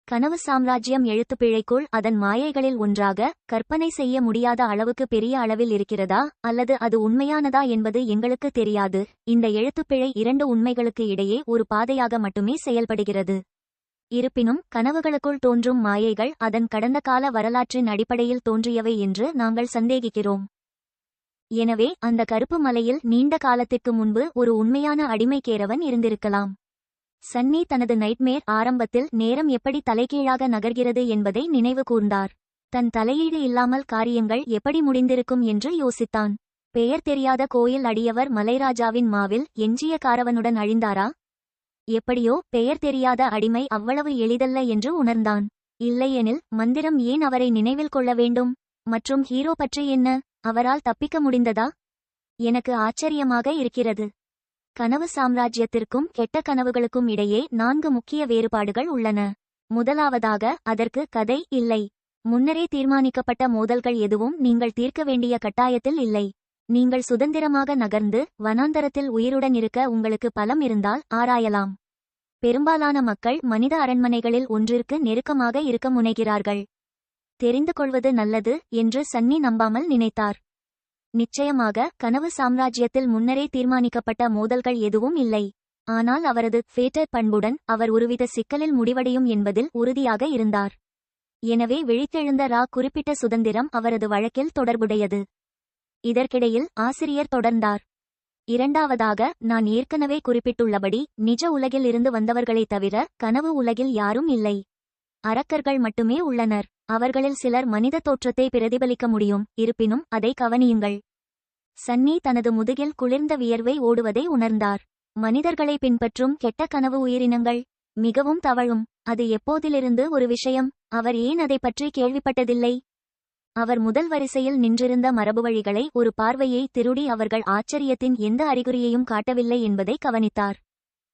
Speaker 1: கனவு சாம்ராஜ்யம் எழுத்துப்பிழைக்குள் அதன் மாயைகளில் ஒன்றாக கற்பனை செய்ய முடியாத அளவுக்கு பெரிய அளவில் இருக்கிறதா அல்லது அது உண்மையானதா என்பது எங்களுக்கு தெரியாது. இந்த எழுத்துப்பிழை இரண்டு உண்மைகளுக்கு இடையே ஒரு பாதையாக மட்டுமே செயல்படுகிறது. இருப்பினும் கனவுகளுக்குள் தோன்றும் மாயைகள் அதன் கடந்த கால வரலாற்றின் அடிப்படையில் தோன்றியவை என்று நாங்கள் சந்தேகிக்கிறோம். எனவே அந்த கருப்பு மலையில் நீண்ட காலத்திற்கு முன்பு ஒரு உண்மையான அடிமைக்கேரவன் இருந்திருக்கலாம். சன்னி தனது நைட்மேர் ஆரம்பத்தில் நேரம் எப்படி தலைகீழாக நகர்கிறது என்பதை நினைவு கூர்ந்தார். தன் தலையீடு இல்லாமல் காரியங்கள் எப்படி முடிந்திருக்கும் என்று யோசித்தான். பெயர் தெரியாத கோயில் அடியவர் மலைராஜாவின் மாவில் எஞ்சிய காரவனுடன் அழிந்தாரா? எப்படியோ பெயர் தெரியாத அடிமை அவ்வளவு எளிதல்ல என்று உணர்ந்தான். இல்லையெனில் மந்திரம் ஏன் அவரை நினைவில் கொள்ள வேண்டும்? மற்றும் ஹீரோ பற்றி என்ன? அவரால் தப்பிக்க முடிந்ததா? எனக்கு ஆச்சரியமாக இருக்கிறது. கனவு சாம்ராஜ்யத்திற்கும் கெட்ட கனவுகளுக்கும் இடையே 4 முக்கிய வேறுபாடுகள் உள்ளன. முதலாவதாக, அதற்கு கதை இல்லை. முன்னரே தீர்மானிக்கப்பட்ட மோதல்கள் எதுவும் நீங்கள் தீர்க்க வேண்டிய கட்டாயத்தில் இல்லை. நீங்கள் சுதந்திரமாக நகர்ந்து வனாந்தரத்தில் உயிருடன் இருக்க உங்களுக்கு பலம் இருந்தால் ஆராயலாம். பெரும்பாலான மக்கள் மனித அரண்மனைகளில் ஒன்றிற்கு நெருக்கமாக இருக்க முனைகிறார்கள். தெரிந்து கொள்வது நல்லது என்று சன்னி நம்பாமல் நினைத்தார். நிச்சயமாக கனவு சாம்ராஜ்யத்தில் முன்னரே தீர்மானிக்கப்பட்ட மோதல்கள் எதுவும் இல்லை. ஆனால் அவரது ஃபேட்டர் பண்புடன் அவர் ஒருவித சிக்கலில் முடிவடையும் என்பதில் உறுதியாக இருந்தார். எனவே விழித்தெழுந்த ரா குறிப்பிட்ட சுதந்திரம் அவரது வழக்கில் தொடர்புடையது. இதற்கிடையில் ஆசிரியர் தொடர்ந்தார். இரண்டாவதாக, நான் ஏற்கனவே குறிப்பிட்டுள்ளபடி நிஜ உலகில் இருந்து வந்தவர்களைத் தவிர கனவு உலகில் யாரும் இல்லை. அரக்கர்கள் மட்டுமே உள்ளனர். அவர்களில் சிலர் மனித தோற்றத்தை பிரதிபலிக்க முடியும். இருப்பினும் அதை கவனியுங்கள். சன்னி தனது முதுகில் குளிர்ந்த வியர்வை ஓடுவதை உணர்ந்தார். மனிதர்களை பின்பற்றும் கெட்ட கனவு உயிரினங்கள் மிகவும் தவழும். அது எப்போதிலிருந்து ஒரு விஷயம்? அவர் ஏன் அதை பற்றி கேள்விப்பட்டதில்லை? அவர் முதல் வரிசையில் நின்றிருந்த மரபுவழிகளை ஒரு பார்வையை திருடி அவர்கள் ஆச்சரியத்தின் எந்த அறிகுறியையும் காட்டவில்லை என்பதை கவனித்தார்.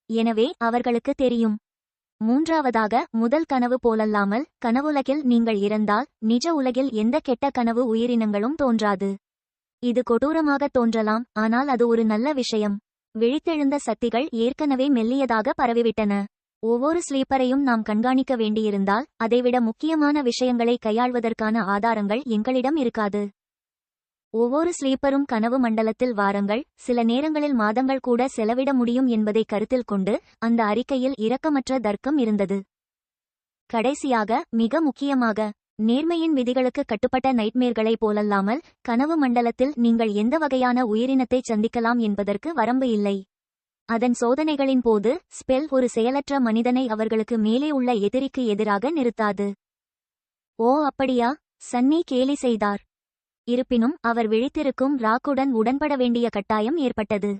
Speaker 1: எனவே அவர்களுக்கு தெரியும். மூன்றாவதாக, முதல் கனவு போலல்லாமல் கனவுலகில் நீங்கள் இறந்தால் நிஜ உலகில் எந்த கெட்ட கனவு உயிரினங்களும் தோன்றாது. இது கொடூரமாக தோன்றலாம், ஆனால் அது ஒரு நல்ல விஷயம். விழித்தெழுந்த சக்திகள் ஏற்கனவே மெல்லியதாக பரவிவிட்டன. ஒவ்வொரு ஸ்லீப்பரையும் நாம் கண்காணிக்க வேண்டியிருந்தால் அதைவிட முக்கியமான விஷயங்களை கையாள்வதற்கான ஆதாரங்கள் எங்களிடம் இருக்காது. ஒவ்வொரு ஸ்லீப்பரும் கனவு மண்டலத்தில் வாரங்கள், சில நேரங்களில் மாதங்கள் கூட செலவிட முடியும் என்பதை கருத்தில் கொண்டு அந்த அறிக்கையில் இரக்கமற்ற தர்க்கம் இருந்தது. கடைசியாக, மிக முக்கியமாக, நேர்மையின் விதிகளுக்கு கட்டுப்பட்ட நைட்மேர்களைப் போலல்லாமல் கனவு மண்டலத்தில் நீங்கள் எந்த வகையான உயிரினத்தை சந்திக்கலாம் என்பதற்கு வரம்பு இல்லை. அதன் சோதனைகளின் போது ஸ்பெல் ஒரு செயலற்ற மனிதனை அவர்களுக்கு மேலே உள்ள எதிரிக்கு எதிராக நிறுத்தாது. ஓ அப்படியா? சன்னி கேலி செய்தார். இருப்பினும் அவர் விழித்திருக்கும் ராக்குடன் உடன்பட வேண்டிய கட்டாயம் ஏற்பட்டது.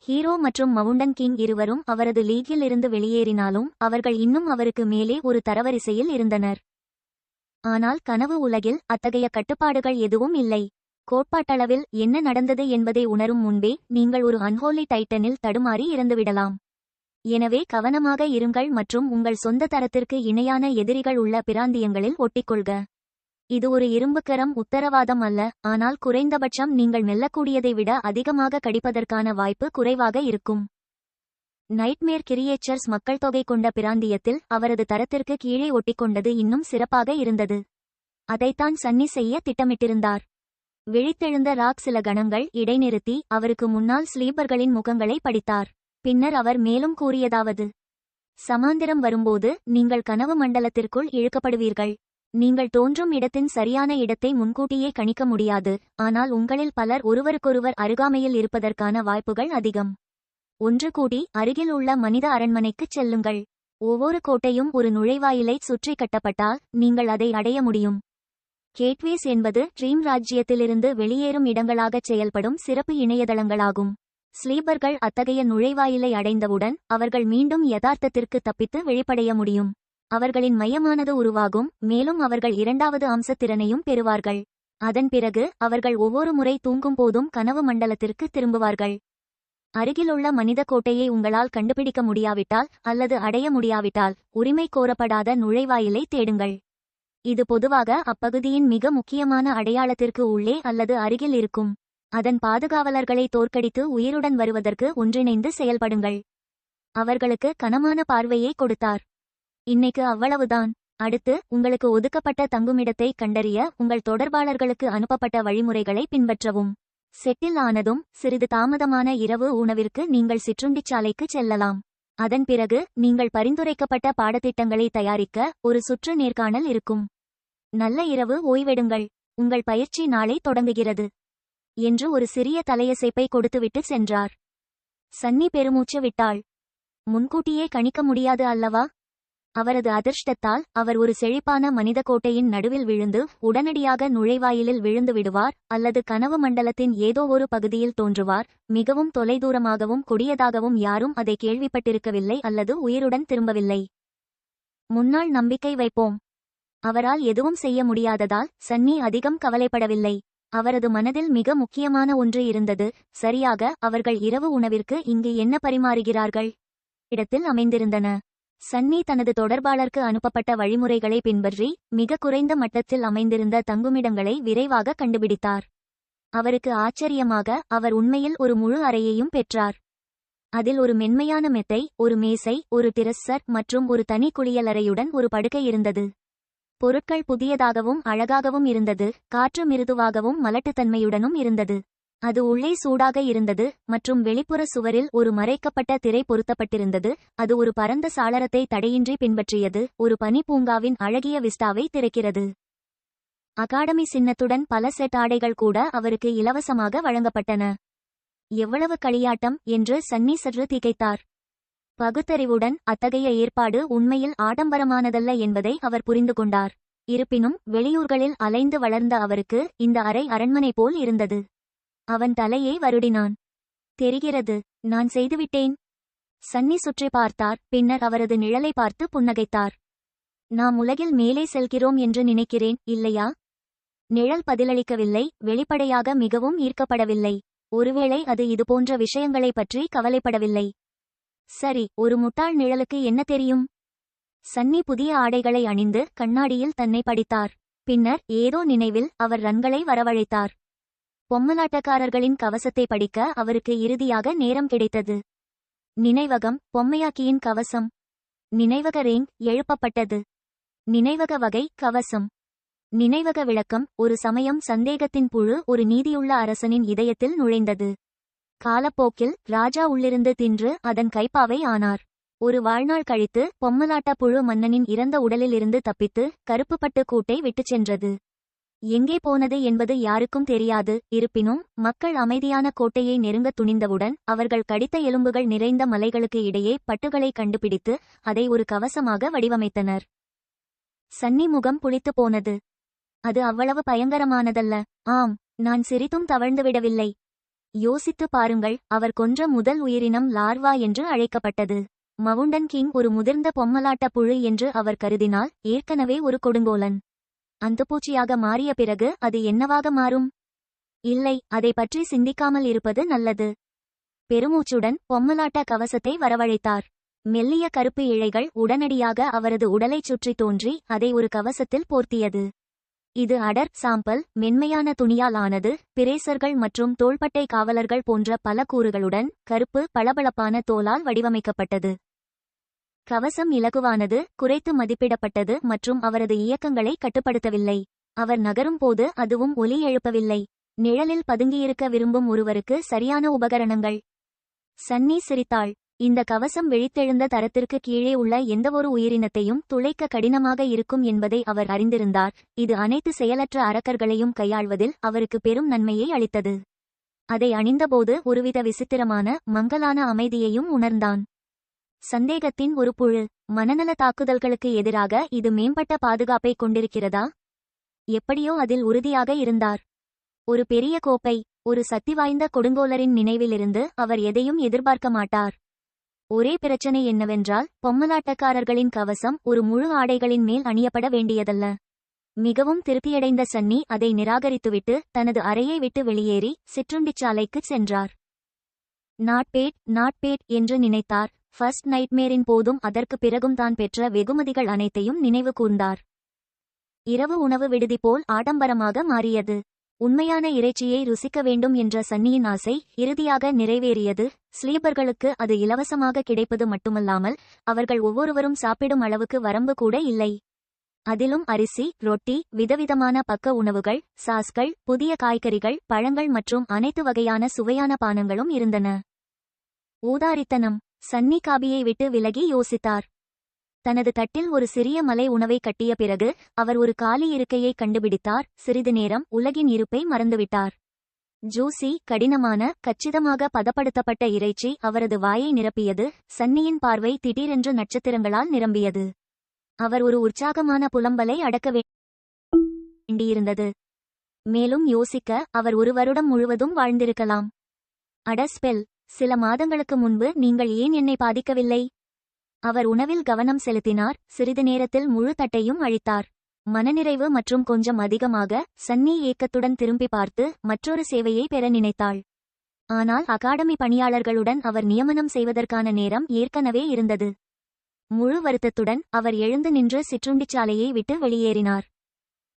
Speaker 1: ஹீரோ மற்றும் மவுண்டன் கிங் இருவரும் அவரது லீகில் இருந்து வெளியேறினாலும் அவர்கள் இன்னும் அவருக்கு மேலே ஒரு தரவரிசையில் இருந்தனர். ஆனால் கனவு உலகில் அத்தகைய கட்டுப்பாடுகள் எதுவும் இல்லை. கோட்பாட்டளவில் என்ன நடந்தது என்பதை உணரும் முன்பே நீங்கள் ஒரு அன்ஹோலி டைட்டனில் தடுமாறி இறந்துவிடலாம். எனவே கவனமாக இருங்கள் மற்றும் உங்கள் சொந்த தரத்திற்கு இணையான எதிரிகள் உள்ள பிராந்தியங்களில் ஒட்டிக்கொள்க. இது ஒரு இரும்புக்கரம் உத்தரவாதம் அல்ல, ஆனால் குறைந்தபட்சம் நீங்கள் மெல்லக்கூடியதை விட அதிகமாக கடிப்பதற்கான வாய்ப்பு குறைவாக இருக்கும். நைட்மேர் கிரியேச்சர்ஸ் மக்கள் தொகை கொண்ட பிராந்தியத்தில் அவரது தரத்திற்கு கீழே ஒட்டிக்கொண்டது இன்னும் சிறப்பாக இருந்தது. அதைத்தான் சன்னி செய்ய திட்டமிட்டிருந்தார். விழித்தெழுந்த ராக் சில கணங்கள் இடைநிறுத்தி அவருக்கு முன்னால் ஸ்லீப்பர்களின் முகங்களை படித்தார். பின்னர் அவர் மேலும் கூறியதாவது: சமாந்திரம் வரும்போது நீங்கள் கனவு மண்டலத்திற்குள் இழுக்கப்படுவீர்கள். நீங்கள் தோன்றும் இடத்தின் சரியான இடத்தை முன்கூட்டியே கணிக்க முடியாது, ஆனால் உங்களில் பலர் ஒருவருக்கொருவர் அருகாமையில் இருப்பதற்கான வாய்ப்புகள் அதிகம். ஒன்று கூடி அருகில் உள்ள மனித அரண்மனைக்குச் செல்லுங்கள். ஒவ்வொரு கோட்டையும் ஒரு நுழைவாயிலை சுற்றி கட்டப்பட்டால் நீங்கள் அதை அடைய முடியும். கேட்வேஸ் என்பது ட்ரீம் ராஜ்யத்திலிருந்து வெளியேறும் இடங்களாகச் செயல்படும் சிறப்பு இணையதளங்களாகும். ஸ்லீப்பர்கள் அத்தகைய நுழைவாயிலை அடைந்தவுடன் அவர்கள் மீண்டும் யதார்த்தத்திற்கு தப்பித்து வெளிப்படைய முடியும். அவர்களின் மையமானது உருவாகும், மேலும் அவர்கள் இரண்டாவது அம்சத்திறனையும் பெறுவார்கள். அதன் பிறகு அவர்கள் ஒவ்வொரு முறை தூங்கும் போதும் கனவு மண்டலத்திற்கு திரும்புவார்கள். அருகிலுள்ள மனித கோட்டையை உங்களால் கண்டுபிடிக்க முடியாவிட்டால் அல்லது அடைய முடியாவிட்டால் உரிமை கோரப்படாத நுழைவாயிலை தேடுங்கள். இது பொதுவாக அப்பகுதியின் மிக முக்கியமான அடையாளத்திற்கு உள்ளே அல்லது அருகில் இருக்கும். அதன் பாதுகாவலர்களை தோற்கடித்து உயிருடன் வருவதற்கு ஒன்றிணைந்து செயல்படுங்கள். அவர்களுக்கு கனமான பார்வையை கொடுத்தார். இன்னைக்கு அவ்வளவுதான். அடுத்து உங்களுக்கு ஒதுக்கப்பட்ட தங்குமிடத்தை கண்டறிய உங்கள் தொடர்பாளர்களுக்கு அனுப்பப்பட்ட வழிமுறைகளை பின்பற்றவும். செட்டில் ஆனதும் சிறிது தாமதமான இரவு உணவிற்கு நீங்கள் சிற்றுண்டிச்சாலைக்கு செல்லலாம். அதன் பிறகு நீங்கள் பரிந்துரைக்கப்பட்ட பாடத்திட்டங்களை தயாரிக்க ஒரு சுற்று நேர்காணல் இருக்கும். நல்ல இரவு ஓய்வெடுங்கள். உங்கள் பயிற்சி நாளை தொடங்குகிறது என்று ஒரு சிறிய தலையசைப்பை கொடுத்துவிட்டு சென்றார். சன்னி பெருமூச்சு விட்டாள். முன்கூட்டியே கணிக்க முடியாது அல்லவா? அவரது அதிர்ஷ்டத்தால் அவர் ஒரு செழிப்பான மனித கோட்டையின் நடுவில் விழுந்து உடனடியாக நுழைவாயிலில் விழுந்து விடுவார், அல்லது கனவு மண்டலத்தின் ஏதோ ஒரு பகுதியில் தோன்றுவார். மிகவும் தொலைதூரமாகவும் கொடியதாகவும் யாரும் அதை கேள்விப்பட்டிருக்கவில்லை அல்லது உயிருடன் திரும்பவில்லை. முன்னாள் நம்பிக்கை வைப்போம். அவரால் எதுவும் செய்ய முடியாததால் சன்னி அதிகம் கவலைப்படவில்லை. அவரது மனதில் மிக முக்கியமான ஒன்று இருந்தது. சரியாக அவர்கள் இரவு உணவிற்கு இங்கு என்ன பரிமாறுகிறார்கள் இடத்தில் அமைந்திருந்தன. சன்னி தனது தொடர்பாளருக்கு அனுப்பப்பட்ட வழிமுறைகளை பின்பற்றி மிக குறைந்த மட்டத்தில் அமைந்திருந்த தங்குமிடங்களை விரைவாக கண்டுபிடித்தார். அவருக்கு ஆச்சரியமாக அவர் உண்மையில் ஒரு முழு அறையையும் பெற்றார். அதில் ஒரு மென்மையான மெத்தை, ஒரு மேசை, ஒரு டிரெஸ்ஸர் மற்றும் ஒரு தனி குளியலறையுடன் ஒரு படுக்கை இருந்தது. பொருட்கள் புதியதாகவும் அழகாகவும் இருந்தது. காற்று மிருதுவாகவும் மலட்டுத்தன்மையுடனும் இருந்தது. அது உள்ளே சூடாக இருந்தது மற்றும் வெளிப்புற சுவரில் ஒரு மறைக்கப்பட்ட திரை பொருத்தப்பட்டிருந்தது. அது ஒரு பரந்த சாளரத்தை தடையின்றி பின்பற்றியது. ஒரு பனி பூங்காவின் அழகிய விஸ்டாவை திறக்கிறது. அகாடமி சின்னத்துடன் பல செட் ஆடைகள் கூட அவருக்கு இலவசமாக வழங்கப்பட்டன. எவ்வளவு களியாட்டம் என்று சன்னி சற்று திகைத்தார். பகுத்தறிவுடன் அத்தகைய ஏற்பாடு உண்மையில் ஆடம்பரமானதல்ல என்பதை அவர் புரிந்து கொண்டார். இருப்பினும் வெளியூர்களில் அலைந்து வளர்ந்த அவருக்கு இந்த அறை அரண்மனை போல் இருந்தது. அவன் தலையை வருடினான். தெரிகிறது, நான் செய்துவிட்டேன். சன்னி சுற்றி பார்த்தார். பின்னர் அவரது நிழலை பார்த்து புன்னகைத்தார். நாம் உலகில் மேலே செல்கிறோம் என்று நினைக்கிறேன், இல்லையா? நிழல் பதிலளிக்கவில்லை. வெளிப்படையாக மிகவும் ஈர்க்கப்படவில்லை. ஒருவேளை அது இதுபோன்ற விஷயங்களை பற்றி கவலைப்படவில்லை. சரி, ஒரு முட்டாள் நிழலுக்கு என்ன தெரியும்? சன்னி புதிய ஆடைகளை அணிந்து கண்ணாடியில் தன்னை படித்தார். பின்னர் ஏதோ நினைவில் அவர் ரன்களை வரவழைத்தார். பொம்மலாட்டக்காரர்களின் கவசத்தை படிக்க அவருக்கு இறுதியாக நேரம் கிடைத்தது. நினைவகம், பொம்மையாக்கியின் கவசம். நினைவக ரேங்க் எழுப்பப்பட்டது. நினைவக வகை, கவசம். நினைவக விளக்கம். ஒரு சமயம் சந்தேகத்தின் புழு ஒரு நீதியுள்ள அரசனின் இதயத்தில் நுழைந்தது. காலப்போக்கில் ராஜா உள்ளிருந்து தின்று அதன் கைப்பாவை ஆனார். ஒரு வாழ்நாள் கழித்து பொம்மலாட்ட புழு மன்னனின் இறந்த உடலில் இருந்து தப்பித்து கருப்பு பட்டு கூட்டை விட்டுச் சென்றது. எங்கே போனது என்பது யாருக்கும் தெரியாது. இருப்பினும் மக்கள் அமைதியான கோட்டையை நெருங்க துணிந்தவுடன் அவர்கள் கடித்த எலும்புகள் நிறைந்த மலைகளுக்கு இடையே பட்டுகளை கண்டுபிடித்து அதை ஒரு கவசமாக வடிவமைத்தனர். சன்னி முகம் புளித்து போனது. அது அவ்வளவு பயங்கரமானதல்ல. ஆம், நான் சிறிதும் தவழ்ந்துவிடவில்லை. யோசித்து பாருங்கள், அவர் கொன்ற முதல் உயிரினம் லார்வா என்று அழைக்கப்பட்டது. மவுண்டன் கிங் ஒரு முதிர்ந்த பொம்மலாட்ட புழு என்று அவர் கருதினால் ஏற்கனவே ஒரு கொடுங்கோலன். அந்துப்பூச்சியாக மாறிய பிறகு அது என்னவாக மாறும்? இல்லை, அதை பற்றி சிந்திக்காமல் இருப்பது நல்லது. பெருமூச்சுடன் பொம்மலாட்ட கவசத்தை வரவழைத்தார். மெல்லிய கருப்பு இழைகள் உடனடியாக அவரது உடலைச் சுற்றி தோன்றி அதை ஒரு கவசத்தில் போர்த்தியது. இது அடர், சாம்பல், மென்மையான துணியால் ஆனது. பிரேசர்கள் மற்றும் தோள்பட்டை காவலர்கள் போன்ற பல கூறுகளுடன் கருப்பு பளபளப்பான தோலால் வடிவமைக்கப்பட்டது. கவசம் இலகுவானது, குறைத்து மதிப்பிடப்பட்டது மற்றும் அவரது இயக்கங்களை கட்டுப்படுத்தவில்லை. அவர் நகரும் போது அதுவும் ஒலி எழுப்பவில்லை. நிழலில் பதுங்கியிருக்க விரும்பும் ஒருவருக்கு சரியான உபகரணங்கள். சன்னி சிரித்தாள். இந்த கவசம் விழித்தெழுந்த தரத்திற்கு கீழே உள்ள எந்தவொரு உயிரினத்தையும் துளைக்க கடினமாக இருக்கும் என்பதை அவர் அறிந்திருந்தார். இது அனைத்து செயலற்ற அரக்கர்களையும் கையாள்வதில் அவருக்கு பெரும் நன்மையை அளித்தது. அதை அணிந்தபோது ஒருவித விசித்திரமான மங்கலான அமைதியையும் உணர்ந்தான். சந்தேகத்தின் ஒரு புழு. மனநல தாக்குதல்களுக்கு எதிராக இது மேம்பட்ட பாதுகாப்பை கொண்டிருக்கிறதா? எப்படியோ அதில் உறுதியாக இருந்தார். ஒரு பெரிய கோப்பை. ஒரு சக்திவாய்ந்த கொடுங்கோலரின் நினைவிலிருந்து அவர் எதையும் எதிர்பார்க்க மாட்டார். ஒரே பிரச்சனை என்னவென்றால், பொம்மலாட்டக்காரர்களின் கவசம் ஒரு முழு ஆடைகளின் மேல் அணியப்பட வேண்டியதல்ல. மிகவும் திருப்தியடைந்த சன்னி அதை நிராகரித்துவிட்டு தனது அறையை விட்டு வெளியேறி சிற்றுண்டிச்சாலைக்குச் சென்றார். நாட் பேட் என்று நினைத்தார். ஃபர்ஸ்ட் நைட்மேரின் போதும் அதற்கு பிறகும் தான் பெற்ற வெகுமதிகள் அனைத்தையும் நினைவு கூர்ந்தார். இரவு உணவு விடுதி போல் ஆடம்பரமாக மாறியது. உண்மையான இறைச்சியை ருசிக்க வேண்டும் என்ற சன்னியின் ஆசை இறுதியாக நிறைவேறியது. ஸ்லீபர்களுக்கு அது இலவசமாக கிடைப்பது மட்டுமல்லாமல் அவர்கள் ஒவ்வொருவரும் சாப்பிடும் அளவுக்கு வரம்பு கூட இல்லை. அதிலும் அரிசி, ரொட்டி, விதவிதமான பக்க உணவுகள், சாஸ்கள், புதிய காய்கறிகள், பழங்கள் மற்றும் அனைத்து வகையான சுவையான பானங்களும் இருந்தன. ஊதாரித்தனம். சன்னி காபியை விட்டு விலகி யோசித்தார். தனது தட்டில் ஒரு சிறிய மலை உணவை கட்டிய பிறகு அவர் ஒரு காலி இருக்கையை கண்டுபிடித்தார். சிறிது நேரம் உலகின் இருப்பை மறந்துவிட்டார். ஜூசி, கடினமான, கச்சிதமாக பதப்படுத்தப்பட்ட இறைச்சி அவரது வாயை நிரப்பியது. சன்னியின் பார்வை திடீரென்று நட்சத்திரங்களால் நிரம்பியது. அவர் ஒரு உற்சாகமான புலம்பலை அடக்க வேண்டியிருந்தது. மேலும் யோசிக்க அவர் ஒரு வருடம் முழுவதும் வாழ்ந்திருக்கலாம். அடஸ்பெல். சில மாதங்களுக்கு முன்பு நீங்கள் ஏன் என்னை பாதிக்கவில்லை? அவர் உணவில் கவனம் செலுத்தினார். சிறிது நேரத்தில் முழு தட்டையும் அழித்தார். மனநிறைவு மற்றும் கொஞ்சம் அதிகமாக. சன்னி ஏக்கத்துடன் திரும்பி பார்த்து மற்றொரு சேவையை பெற நினைத்தாள். ஆனால் அகாடமி பணியாளர்களுடன் அவர் நியமனம் செய்வதற்கான நேரம் ஏற்கனவே இருந்தது. முழு வருத்தத்துடன் அவர் எழுந்து நின்று சிற்றுண்டிச்சாலையை விட்டு வெளியேறினார்.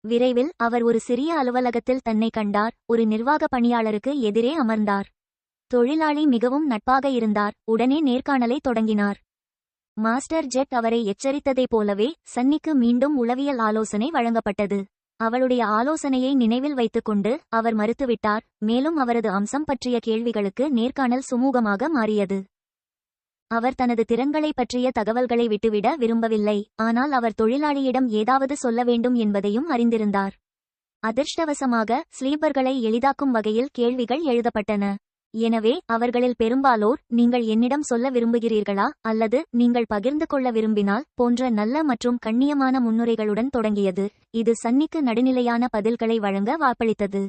Speaker 1: விரைவில் அவர் ஒரு சிறிய அலுவலகத்தில் தன்னை கண்டார். ஒரு நிர்வாக பணியாளருக்கு எதிரே அமர்ந்தார். தொழிலாளி மிகவும் நட்பாக இருந்தார். உடனே நேர்காணலை தொடங்கினார். மாஸ்டர் ஜெட் அவரை எச்சரித்ததைப் போலவே சன்னிக்கு மீண்டும் உளவியல் ஆலோசனை வழங்கப்பட்டது. அவளுடைய ஆலோசனையை நினைவில் வைத்துக்கொண்டு அவர் மறுத்துவிட்டார். மேலும் அவரது அம்சம் பற்றிய கேள்விகளுக்கு நேர்காணல் சுமூகமாக மாறியது. அவர் தனது திறன்களை பற்றிய தகவல்களை விட்டுவிட விரும்பவில்லை. ஆனால் அவர் தொழிலாளியிடம் ஏதாவது சொல்ல வேண்டும் என்பதையும் அறிந்திருந்தார். அதிர்ஷ்டவசமாக ஸ்லீபர்களை எளிதாக்கும் வகையில் கேள்விகள் எழுதப்பட்டன. எனவே அவர்களில் பெரும்பாலோர் நீங்கள் என்னிடம் சொல்ல விரும்புகிறீர்களா அல்லது நீங்கள் பகிர்ந்து கொள்ள விரும்பினால் போன்ற நல்ல மற்றும் கண்ணியமான முன்னுரைகளுடன் தொடங்கியது. இது சன்னிக்கு நடுநிலையான பதில்களை வழங்க வாய்ப்பளித்தது.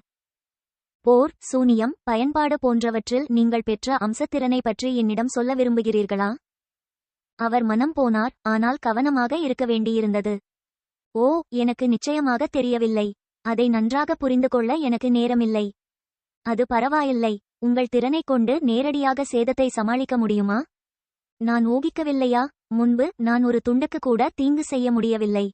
Speaker 1: போர், சூனியம், பயன்பாடு போன்றவற்றில் நீங்கள் பெற்ற அம்சத்திறனை பற்றி என்னிடம் சொல்ல விரும்புகிறீர்களா? அவர் மனம் போனார். ஆனால் கவனமாக இருக்க வேண்டியிருந்தது. ஓ, எனக்கு நிச்சயமாக தெரியவில்லை. அதை நன்றாக புரிந்து கொள்ள எனக்கு நேரமில்லை. அது பரவாயில்லை. உங்கள் திறனை கொண்டு நேரடியாக சேதத்தை சமாளிக்க முடியுமா? நான் ஊகிக்கவில்லையா? முன்பு நான் ஒரு துண்டுக்கு கூட தீங்கு செய்ய முடியவில்லை.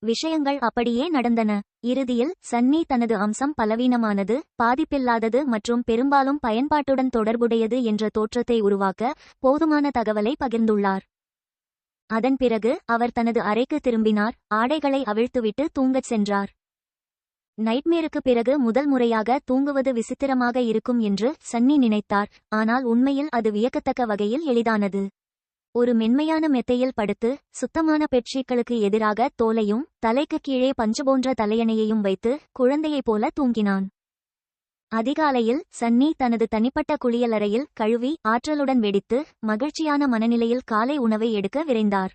Speaker 1: விஷயங்கள் அப்படியே நடந்தன. இறுதியில் சன்னி தனது அம்சம் பலவீனமானது, பாதிப்பில்லாதது மற்றும் பெரும்பாலும் பயன்பாட்டுடன் தொடர்புடையது என்ற தோற்றத்தை உருவாக்க போதுமான தகவலை பகிர்ந்துள்ளார். அதன் பிறகு அவர் தனது அறைக்கு திரும்பினார். ஆடைகளை அவிழ்த்துவிட்டு தூங்கச் சென்றார். நைட்மேருக்கு பிறகு முதல் முறையாக தூங்குவது விசித்திரமாக இருக்கும் என்று சன்னி நினைத்தார். ஆனால் உண்மையில் அது வியக்கத்தக்க வகையில் எளிதானது. ஒரு மென்மையான மெத்தையில் படுத்து சுத்தமான பெட்ஷீட்களுக்கு எதிராக தோலையும் தலைக்கு கீழே பஞ்சு போன்ற தலையணையையும் வைத்து குழந்தையைப் போல தூங்கினான். அதிகாலையில் சன்னி தனது தனிப்பட்ட குளியலறையில் கழுவி ஆற்றலுடன் வெடித்து மகிழ்ச்சியான மனநிலையில் காலை உணவை எடுக்க விரைந்தார்.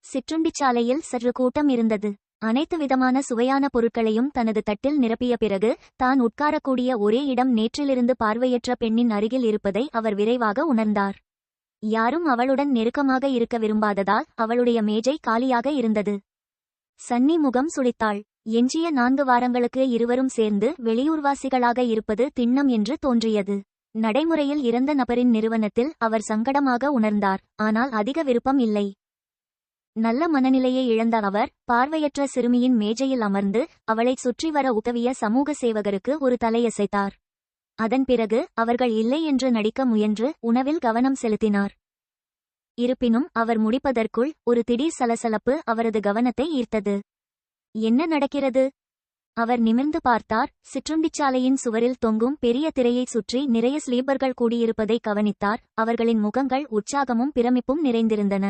Speaker 1: சிற்றுண்டிச்சாலையில் சற்று கூட்டம் இருந்தது. அனைத்து விதமான சுவையான பொருட்களையும் தனது தட்டில் நிரப்பிய பிறகு தான் உட்காரக்கூடிய ஒரே இடம் நேற்றிலிருந்து பார்வையற்ற பெண்ணின் அருகில் இருப்பதை அவர் விரைவாக உணர்ந்தார். யாரும் அவளுடன் நெருக்கமாக இருக்க விரும்பாததால் அவளுடைய மேஜை காலியாக இருந்தது. சன்னி முகம் சுளித்தாள். எஞ்சிய 4 வாரங்களுக்கு இருவரும் சேர்ந்து வெளியூர்வாசிகளாக இருப்பது திண்ணம் என்று தோன்றியது. நடைமுறையில் இறந்த நபரின் நிறுவனத்தில் அவர் சங்கடமாக உணர்ந்தார். ஆனால் அதிக விருப்பம் இல்லை. நல்ல மனநிலையை இழந்த அவர் பார்வையற்ற சிறுமியின் மேஜையில் அமர்ந்து அவளைச் சுற்றி வர உதவிய சமூக சேவகருக்கு ஒரு தலையசைத்தார். அதன் பிறகு அவர்கள் இல்லை என்று நடிக்க முயன்று உணவில் கவனம் செலுத்தினார். இருப்பினும் அவர் முடிப்பதற்குள் ஒரு திடீர் சலசலப்பு அவரது கவனத்தை ஈர்த்தது. என்ன நடக்கிறது? அவர் நிமிர்ந்து பார்த்தார். சிற்றுண்டிச்சாலையின் சுவரில் தொங்கும் பெரிய திரையைச் சுற்றி நிறைய ஸ்லீப்பர்கள் கூடியிருப்பதை கவனித்தார். அவர்களின் முகங்கள் உற்சாகமும் பிரமிப்பும் நிறைந்திருந்தன.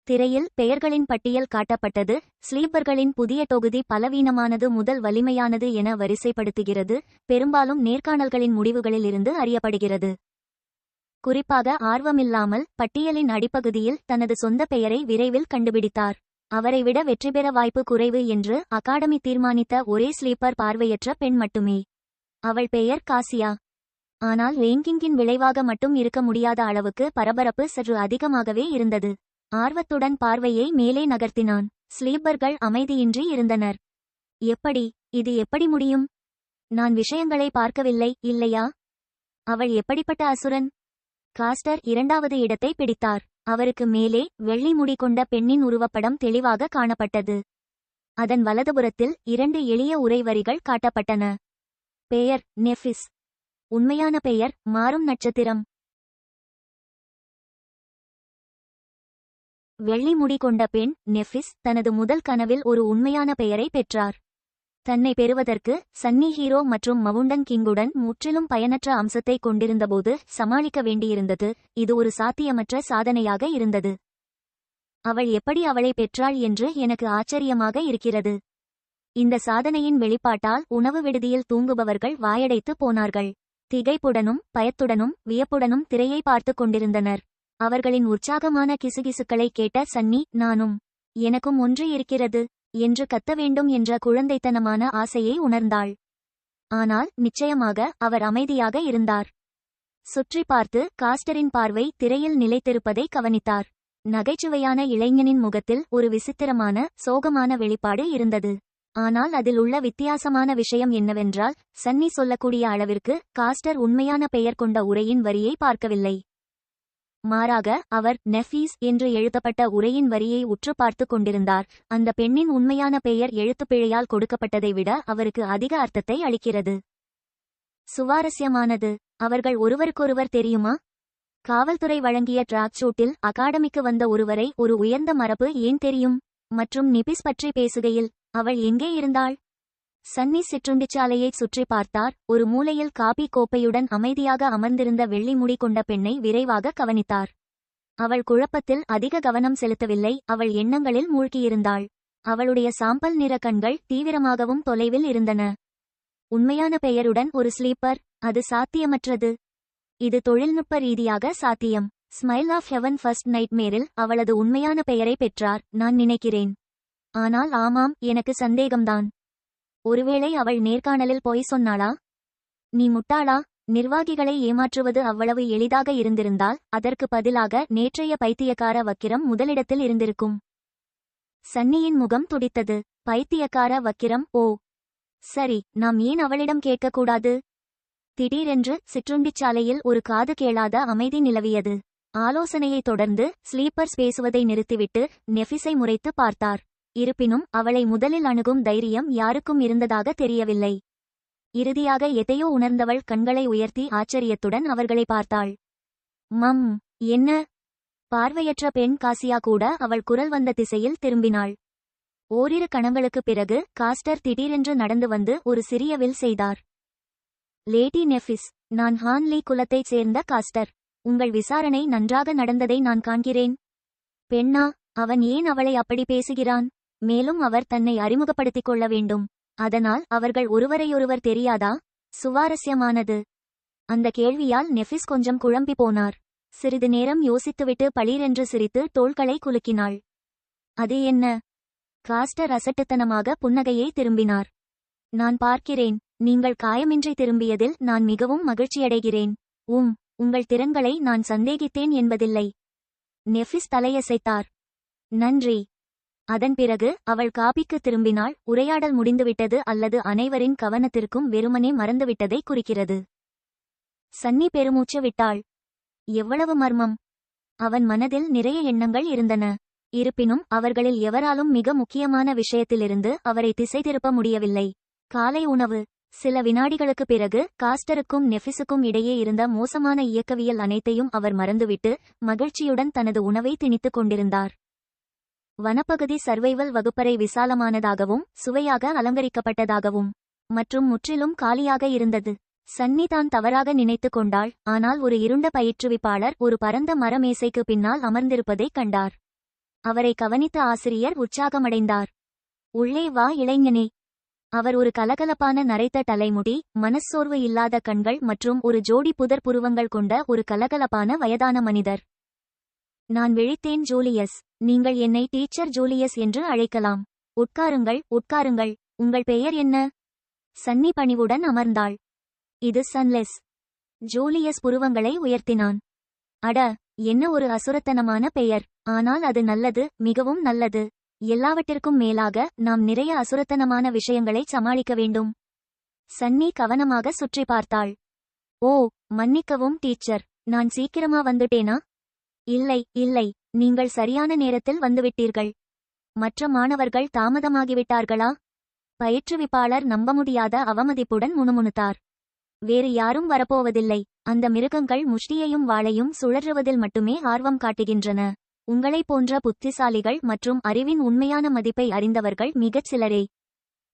Speaker 1: திரையில் பெயர்களின் பட்டியல் காட்டப்பட்டது. ஸ்லீப்பர்களின் புதிய தொகுதி பலவீனமானது முதல் வலிமையானது என வரிசைப்படுத்துகிறது. பெரும்பாலும் நேர்காணல்களின் முடிவுகளில் இருந்து அறியப்படுகிறது. குறிப்பாக ஆர்வமில்லாமல் பட்டியலின் அடிப்பகுதியில் தனது சொந்த பெயரை விரைவில் கண்டுபிடித்தார். அவரை விட வெற்றி பெற வாய்ப்பு குறைவு என்று அகாடமி தீர்மானித்த ஒரே ஸ்லீப்பர் பார்வையற்ற பெண் மட்டுமே. அவள் பெயர் காசியா. ஆனால் ரேங்கிங்கின் விளைவாக மட்டும் இருக்க முடியாத அளவுக்கு பரபரப்பு சற்று அதிகமாகவே இருந்தது. ஆர்வத்துடன் பார்வையை மேலே நகர்த்தினான். ஸ்லீப்பர்கள் அமைதியின்றி இருந்தனர். இது எப்படி முடியும்? நான் விஷயங்களை பார்க்கவில்லை, இல்லையா? அவள் எப்படிப்பட்ட அசுரன்? காஸ்டர் இரண்டாவது இடத்தை பிடித்தார். அவருக்கு மேலே வெள்ளி முடி கொண்ட பெண்ணின் உருவப்படம் தெளிவாக காணப்பட்டது. அதன் வலதுபுறத்தில் 2 எளிய உரை வரிகள் காட்டப்பட்டன. பெயர் நெஃபிஸ். உண்மையான பெயர் மாறும் நட்சத்திரம். வெள்ளி முடி கொண்ட பெண் நெஃபிஸ் தனது முதல் கனவில் ஒரு உண்மையான பெயரை பெற்றார். தன்னை பெறுவதற்கு சன்னி ஹீரோ மற்றும் மவுண்டன் கிங்குடன் முற்றிலும் பயனற்ற அம்சத்தை கொண்டிருந்தபோது சமாளிக்க வேண்டியிருந்தது. இது ஒரு சாத்தியமற்ற சாதனையாக இருந்தது. அவள் எப்படி அவளை பெற்றாள் என்று எனக்கு ஆச்சரியமாக இருக்கிறது. இந்த சாதனையின் வெளிப்பாட்டால் உணவு விடுதியில் தூங்குபவர்கள் வாயடைத்து போனார்கள். திகைப்புடனும் பயத்துடனும் வியப்புடனும் திரையை பார்த்து கொண்டிருந்தனர். அவர்களின் உற்சாகமான கிசுகிசுக்களை கேட்ட சன்னி, எனக்கும் ஒன்று இருக்கிறது என்று கத்த வேண்டும் என்ற குழந்தைத்தனமான ஆசையை உணர்ந்தாள். ஆனால் நிச்சயமாக அவர் அமைதியாக இருந்தார். சுற்றி பார்த்து காஸ்டரின் பார்வை திரையில் நிலைத்திருப்பதை கவனித்தார். நகைச்சுவையான இளைஞனின் முகத்தில் ஒரு விசித்திரமான சோகமான வெளிப்பாடு இருந்தது. ஆனால் அதில் உள்ள வித்தியாசமான விஷயம் என்னவென்றால், சன்னி சொல்லக்கூடிய அளவிற்கு காஸ்டர் உண்மையான பெயர் கொண்ட உரையின் வரியை பார்க்கவில்லை. மாறாக அவர் நெஃபீஸ் என்று எழுதப்பட்ட உரையின் வரியை உற்று பார்த்து கொண்டிருந்தார். அந்த பெண்ணின் உண்மையான பெயர் எழுத்துப்பிழையால் கொடுக்கப்பட்டதை விட அவருக்கு அதிக அர்த்தத்தை அளிக்கிறது. சுவாரஸ்யமானது. அவர்கள் ஒருவருக்கொருவர் தெரியுமா? காவல்துறை வழங்கிய ட்ராக் ஷூட்டில் அகாடமிக்கு வந்த ஒருவரை ஒரு உயர்ந்த மரபு ஏன் தெரியும்? மற்றும் நிபிஸ் பற்றி பேசுகையில் அவள் எங்கே இருந்தாள்? சன்னி சிற்றுண்டிச்சாலையைச் சுற்றி பார்த்தார். ஒரு மூலையில் காபி கோப்பையுடன் அமைதியாக அமர்ந்திருந்த வெள்ளி முடி கொண்ட பெண்ணை விரைவாக கவனித்தார். அவள் குழப்பத்தில் அதிக கவனம் செலுத்தவில்லை. அவள் எண்ணங்களில் மூழ்கியிருந்தாள். அவளுடைய சாம்பல் நிற கண்கள் தீவிரமாகவும் தொலைவில் இருந்தன. உண்மையான பெயருடன் ஒரு ஸ்லீப்பர், அது சாத்தியமற்றது. இது தொழில்நுட்ப ரீதியாக சாத்தியம். ஸ்மைல் ஆஃப் ஹெவன் ஃபர்ஸ்ட் நைட்மேரில் அவளது உண்மையான பெயரை பெற்றார், நான் நினைக்கிறேன். ஆனால் ஆமாம், எனக்கு சந்தேகம்தான். ஒருவேளை அவள் நேர்காணலில் பொய் சொன்னாளா? நீ முட்டாளா? நிர்வாகிகளை ஏமாற்றுவது அவ்வளவு எளிதாக இருந்திருந்தால் அதற்கு பதிலாக நேற்றைய பைத்தியக்கார வக்கிரம் முதலிடத்தில் இருந்திருக்கும். சன்னியின் முகம் துடித்தது. பைத்தியக்கார வக்கிரம்? ஓ சரி, நாம் ஏன் அவளிடம் கேட்கக்கூடாது? திடீரென்று சிற்றுண்டிச்சாலையில் ஒரு காது கேளாத அமைதி நிலவியது. ஆலோசனையை தொடர்ந்து ஸ்லீப்பர்ஸ் பேசுவதை நிறுத்திவிட்டு நெஃபிஸை முறைத்து பார்த்தார். இருப்பினும் அவளை முதலில் அணுகும் தைரியம் யாருக்கும் இருந்ததாக தெரியவில்லை. இறுதியாக எதையோ உணர்ந்தவள் கண்களை உயர்த்தி ஆச்சரியத்துடன் அவர்களை பார்த்தாள். என்ன? பார்வையற்ற பெண் காசியா கூட அவள் குரல் வந்த திசையில் திரும்பினாள். ஓரிரு கணங்களுக்குப் பிறகு காஸ்டர் திடீரென்று நடந்து வந்து ஒரு சிறிய வில் செய்தார். லேடி நெஃபிஸ், நான் ஹான்லி குலத்தைச் சேர்ந்த காஸ்டர். உங்கள் விசாரணை நன்றாக நடந்ததை நான் காண்கிறேன். பெண்ணா? அவன் ஏன் அவளை அப்படி பேசுகிறான்? மேலும் அவர் தன்னை அறிமுகப்படுத்திக் கொள்ள வேண்டும். அதனால் அவர்கள் ஒருவரையொருவர் தெரியாதா? சுவாரஸ்யமானது. அந்த கேள்வியால் நெஃபிஸ் கொஞ்சம் குழம்பி போனார். சிறிது நேரம் யோசித்துவிட்டு பளீரென்று சிரித்து தோள்களை குலுக்கினாள். அது என்ன? காஸ்டர் அசட்டுத்தனமாக புன்னகையை திரும்பினார். நான் பார்க்கிறேன். நீங்கள் காயமின்றி திரும்பியதில் நான் மிகவும் மகிழ்ச்சியடைகிறேன். உங்கள் திறன்களை நான் சந்தேகித்தேன் என்பதில்லை. நெஃபிஸ் தலையசைத்தார். நன்றி. அதன் பிறகு அவள் காபிக்கு திரும்பினாள். உரையாடல் முடிந்துவிட்டது அல்லது அனைவரின் கவனத்திற்கும் வெறுமனே மறந்துவிட்டதை குறிக்கிறது. சன்னி பெருமூச்சு விட்டாள். எவ்வளவு மர்மம்! அவன் மனதில் நிறைய எண்ணங்கள் இருந்தன. இருப்பினும் அவர்களில் எவராலும் மிக முக்கியமான விஷயத்திலிருந்து அவரை திசை திருப்ப முடியவில்லை. காலை உணவு. சில வினாடிகளுக்கு பிறகு காஸ்டருக்கும் நெஃபிஸுக்கும் இடையே இருந்த மோசமான இயக்கவியல் அனைத்தையும் அவர் மறந்துவிட்டு மகிழ்ச்சியுடன் தனது உணவை திணித்துக் கொண்டிருந்தார். வனப்பகுதி சர்வைவல் வகுப்பறை விசாலமானதாகவும் சுவையாக அலங்கரிக்கப்பட்டதாகவும் மற்றும் முற்றிலும் காலியாக இருந்தது. சன்னி தான் தவறாக நினைத்து கொண்டாள். ஆனால் ஒரு இருண்ட பயிற்றுவிப்பாளர் ஒரு பரந்த மர மேசைக்கு பின்னால் அமர்ந்திருப்பதைக் கண்டார். அவரை கவனித்த ஆசிரியர் உற்சாகமடைந்தார். உள்ளே வா இளைஞனே. அவர் ஒரு கலகலப்பான நரைத்த தலைமுடி, மனச்சோர்வு இல்லாத கண்கள் மற்றும் ஒரு ஜோடி புதர் புருவங்கள் கொண்ட ஒரு கலகலப்பான வயதான மனிதர். நான் விழித்தேன் ஜூலியஸ். நீங்கள் என்னை டீச்சர் ஜூலியஸ் என்று அழைக்கலாம். உட்காருங்கள், உட்காருங்கள். உங்கள் பெயர் என்ன? சன்னி பணிவுடன் அமர்ந்தாள். இது சன்லெஸ். ஜூலியஸ் புருவங்களை உயர்த்தினான். அட, என்ன ஒரு அசுரத்தனமான பெயர். ஆனால் அது நல்லது, மிகவும் நல்லது. எல்லாவற்றிற்கும் மேலாக நாம் நிறைய அசுரத்தனமான விஷயங்களை சமாளிக்க வேண்டும். சன்னி கவனமாக சுற்றி பார்த்தாள். ஓ, மன்னிக்கவும் டீச்சர், நான் சீக்கிரமா வந்துட்டேனா? இல்லை இல்லை, நீங்கள் சரியான நேரத்தில் வந்துவிட்டீர்கள். மற்ற மாணவர்கள் தாமதமாகிவிட்டார்களா? பயிற்றுவிப்பாளர் நம்ப முடியாத அவமதிப்புடன் முணுமுணுத்தார். வேறு யாரும் வரப்போவதில்லை. அந்த மிருகங்கள் முஷ்டியையும் வாளையும் சுழற்றுவதில் மட்டுமே ஆர்வம் காட்டுகின்றன. உங்களைப் போன்ற புத்திசாலிகள் மற்றும் அறிவின் உண்மையான மதிப்பை அறிந்தவர்கள் மிகச் சிலரே.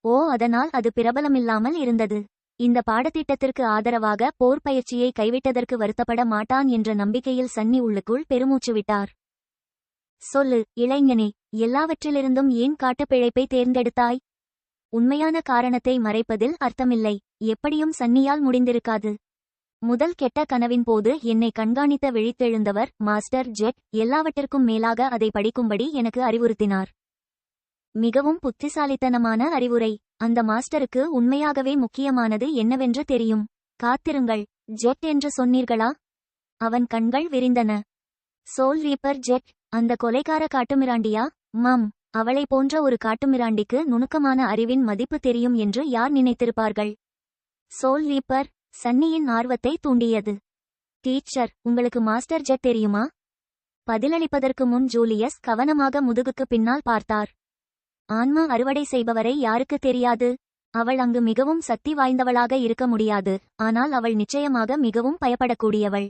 Speaker 1: ஓ, அதனால் அது பிரபலமில்லாமல் இருந்தது. இந்த பாடத்திட்டத்திற்கு ஆதரவாக போர் பயிற்சியை கைவிட்டதற்கு வருத்தப்பட மாட்டான் என்ற நம்பிக்கையில் சன்னி உள்ளுக்குள் பெருமூச்சு விட்டார். சொல்லு இளைஞனே, எல்லாவற்றிலிருந்தும் ஏன் காட்டுப்பிழைப்பை தேர்ந்தெடுத்தாய்? உண்மையான காரணத்தை மறைப்பதில் அர்த்தமில்லை. எப்படியும் சன்னியால் முடிந்திருக்காது. முதல் கெட்ட கனவின் போது என்னை கண்காணித்த விழித்தெழுந்தவர் மாஸ்டர் ஜெட் எல்லாவற்றிற்கும் மேலாக அதை படிக்கும்படி எனக்கு அறிவுறுத்தினார். மிகவும் புத்திசாலித்தனமான அறிவுரை. அந்த மாஸ்டருக்கு உண்மையாகவே முக்கியமானது என்னவென்று தெரியும். காத்திருங்கள். ஜெட் என்று சொன்னீர்களா? அவன் கண்கள் விரிந்தன. சோல் ரீப்பர் ஜெட், அந்த கொலைகார காட்டுமிராண்டியா? மம், அவளை போன்ற ஒரு காட்டுமிராண்டிக்கு நுணுக்கமான அறிவின் மதிப்பு தெரியும் என்று யார் நினைத்திருப்பார்கள்? சோல் ரீப்பர் சன்னியின் ஆர்வத்தை தூண்டியது. டீச்சர், உங்களுக்கு மாஸ்டர் ஜெட் தெரியுமா? பதிலளிப்பதற்கு முன் ஜூலியஸ் கவனமாக முதுகுக்கு பின்னால் பார்த்தார். ஆன்மா அறுவடை செய்பவரை யாருக்கு தெரியாது? அவள் அங்கு மிகவும் சக்தி வாய்ந்தவளாக இருக்க முடியாது, ஆனால் அவள் நிச்சயமாக மிகவும் பயப்படக்கூடியவள்.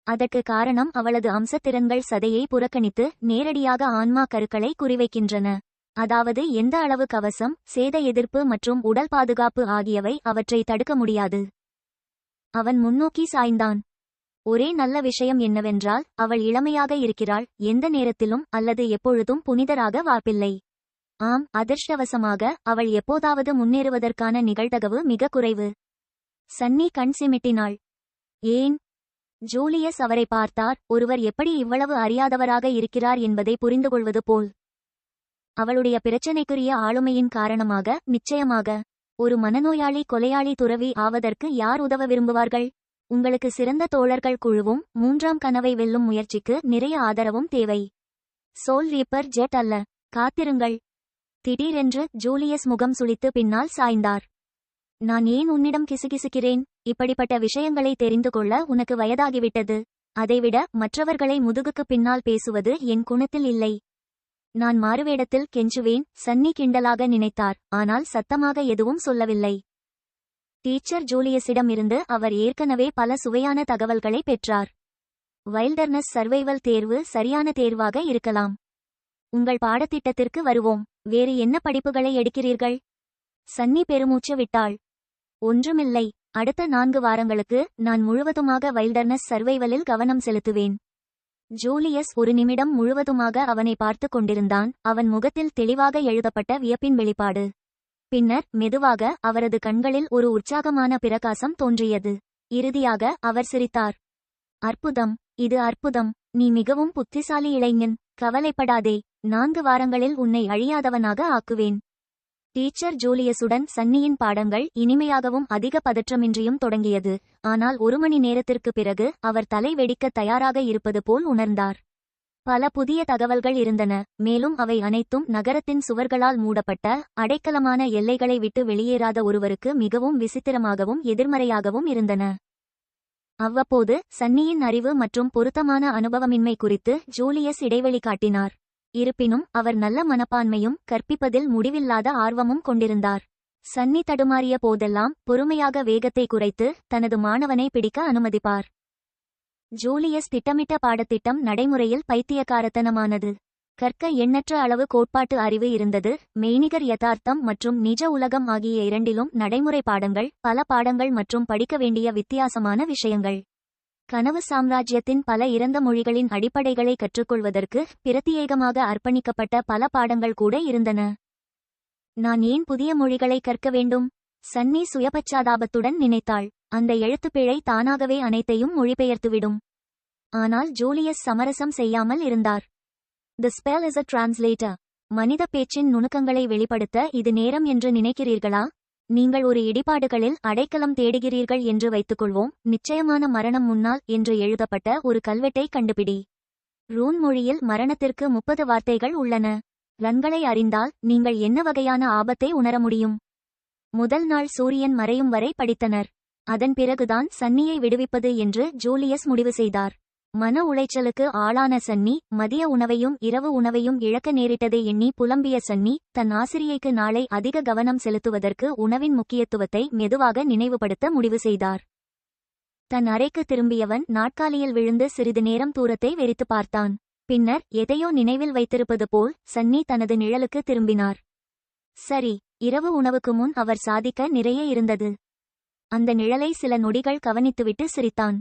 Speaker 1: அதற்கு காரணம் அவளது அம்சத்திறன்கள் சதையை புறக்கணித்து நேரடியாக ஆன்மா கருக்களை குறிவைக்கின்றன. அதாவது எந்த அளவு கவசம், சேத எதிர்ப்பு மற்றும் உடல் பாதுகாப்பு ஆகியவை அவற்றை தடுக்க முடியாது. அவன் முன்னோக்கி சாய்ந்தான். ஒரே நல்ல விஷயம் என்னவென்றால் அவள் இளமையாக இருக்கிறாள், எந்த நேரத்திலும் அல்லது எப்பொழுதும் புனிதராக வார்ப்பில்லை. ஆம், அதிர்ஷ்டவசமாக அவள் எப்போதாவது முன்னேறுவதற்கான நிகழ்தகவு மிக குறைவு. சன்னி கண் சிமிட்டினாள். ஏன்? ஜூலியஸ் அவரை பார்த்தார். ஒருவர் எப்படி இவ்வளவு அறியாதவராக இருக்கிறார் என்பதை புரிந்துகொள்வது போல். அவளுடைய பிரச்சனைக்குரிய ஆளுமையின் காரணமாக. நிச்சயமாக. ஒரு மனநோயாளி கொலையாளி துறவி ஆவதற்கு யார் உதவ விரும்புவார்கள்? உங்களுக்கு சிறந்த தோழர்கள் குழுவும் 3ஆம் கனவை வெல்லும் முயற்சிக்கு நிறைய ஆதரவும் தேவை. சோல் ரீப்பர் ஜெட் அல்ல. காத்திருங்கள். திடீரென்று ஜூலியஸ் முகம் சுளித்து பின்னால் சாய்ந்தார். நான் ஏன் உன்னிடம் கிசுகிசுக்கிறேன்? இப்படிப்பட்ட விஷயங்களை தெரிந்து கொள்ள உனக்கு வயதாகிவிட்டது. அதைவிட மற்றவர்களை முதுகுக்கு பின்னால் பேசுவது என் குணத்தில் இல்லை. நான் மாறுவேடத்தில் கெஞ்சுவேன். சன்னி கிண்டலாக நினைத்தார், ஆனால் சத்தமாக எதுவும் சொல்லவில்லை. டீச்சர் ஜூலியஸிடம் இருந்து அவர் ஏற்கனவே பல சுவையான தகவல்களை பெற்றார். வைல்டர்னஸ் சர்வைவல் தேர்வு சரியான தேர்வாக இருக்கலாம். உங்கள் பாடத்திட்டத்திற்கு வருவோம். வேறு என்ன படிப்புகளை எடுக்கிறீர்கள்? சன்னி பெருமூச்சு விட்டாள். ஒன்றுமில்லை. அடுத்த 4 வாரங்களுக்கு நான் முழுவதுமாக வைல்டர்னஸ் சர்வைவலில் கவனம் செலுத்துவேன். ஜூலியஸ் ஒரு நிமிடம் முழுவதுமாக அவனை பார்த்து கொண்டிருந்தான். அவன் முகத்தில் தெளிவாக எழுதப்பட்ட வியப்பின் வெளிப்பாடு. பின்னர் மெதுவாக அவரது கண்களில் ஒரு உற்சாகமான பிரகாசம் தோன்றியது. இறுதியாக அவர் சிரித்தார். அற்புதம், இது அற்புதம். நீ மிகவும் புத்திசாலி இளைஞன். கவலைப்படாதே, 4 வாரங்களில் உன்னை அழியாதவனாக ஆக்குவேன். டீச்சர் ஜூலியஸுடன் சன்னியின் பாடங்கள் இனிமையாகவும் அதிக பதற்றமின்றியும் தொடங்கியது. ஆனால் 1 மணி நேரத்திற்கு பிறகு அவர் தலை வெடிக்க தயாராக இருப்பது போல் உணர்ந்தார். பல புதிய தகவல்கள் இருந்தன, மேலும் அவை அனைத்தும் நகரத்தின் சுவர்களால் மூடப்பட்ட அடைக்கலமான எல்லைகளை விட்டு வெளியேறாத ஒருவருக்கு மிகவும் விசித்திரமாகவும் எதிர்மறையாகவும் இருந்தன. அவ்வப்போது சன்னியின் அறிவு மற்றும் பொருத்தமான அனுபவமின்மை குறித்து ஜூலியஸ் இடைவெளி காட்டினார். இருப்பினும் அவர் நல்ல மனப்பான்மையும் கற்பிப்பதில் முடிவில்லாத ஆர்வமும் கொண்டிருந்தார். சன்னி தடுமாறிய போதெல்லாம் பொறுமையாக வேகத்தை குறைத்து தனது மாணவனை பிடிக்க அனுமதிப்பார். ஜூலியஸ் திட்டமிட்ட பாடத்திட்டம் நடைமுறையில் பைத்தியக்காரத்தனமானது. கற்க எண்ணற்ற அளவு கோட்பாட்டு அறிவு இருந்தது. மெய்நிகர் யதார்த்தம் மற்றும் நிஜ உலகம் ஆகிய இரண்டிலும் நடைமுறை பாடங்கள், பல பாடங்கள் மற்றும் படிக்க வேண்டிய வித்தியாசமான விஷயங்கள். கனவு சாம்ராஜ்யத்தின் பல இறந்த மொழிகளின் அடிப்படைகளை கற்றுக்கொள்வதற்கு பிரத்தியேகமாக அர்ப்பணிக்கப்பட்ட பல பாடங்கள் கூட இருந்தன. நான் ஏன் புதிய மொழிகளை கற்க வேண்டும்? சன்னி சுயபச்சாதாபத்துடன் நினைத்தாள். அந்த எழுத்துப்பிழை தானாகவே அனைத்தையும் மொழிபெயர்த்துவிடும். ஆனால் ஜூலியஸ் சமரசம் செய்யாமல் இருந்தார். The spell is a translator. மனித பேச்சின் நுணுக்கங்களை வெளிப்படுத்த இது நேரம் என்று நினைக்கிறீர்களா? நீங்கள் ஒரு இடிபாடுகளில் அடைக்கலம் தேடுகிறீர்கள் என்று வைத்துக்கொள்வோம். நிச்சயமான மரணம் முன்னால் என்று எழுதப்பட்ட ஒரு கல்வெட்டை கண்டுபிடி. ரூன் மொழியில் மரணத்திற்கு 30 வார்த்தைகள் உள்ளன. ரன்களை அறிந்தால் நீங்கள் என்ன வகையான ஆபத்தை உணர முடியும்? முதல் நாள் சூரியன் மறையும் வரை படித்தனர். அதன் பிறகுதான் சன்னியை விடுவிப்பது என்று ஜூலியஸ் முடிவு செய்தார். மன உளைச்சலுக்கு ஆளான சன்னி மதிய உணவையும் இரவு உணவையும் இழக்க நேரிட்டதை எண்ணி புலம்பிய சன்னி தன் ஆசிரியைக்கு நாளை அதிக கவனம் செலுத்துவதற்கு உணவின் முக்கியத்துவத்தை மெதுவாக நினைவுபடுத்த முடிவு செய்தார். தன் அறைக்கு திரும்பியவன் நாட்காலியில் விழுந்து சிறிது நேரம் தூரத்தை வெறித்து பார்த்தான். பின்னர் எதையோ நினைவில் வைத்திருப்பது போல் சன்னி தனது நிழலுக்கு திரும்பினார். சரி, இரவு உணவுக்கு முன் அவர் சாதிக்க நிறைய இருந்தது. அந்த நிழலை சில நொடிகள் கவனித்துவிட்டு சிரித்தான்.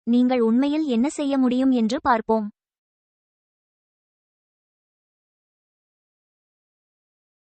Speaker 1: நீங்கள் உண்மையில் என்ன செய்ய முடியும் என்று பார்ப்போம்.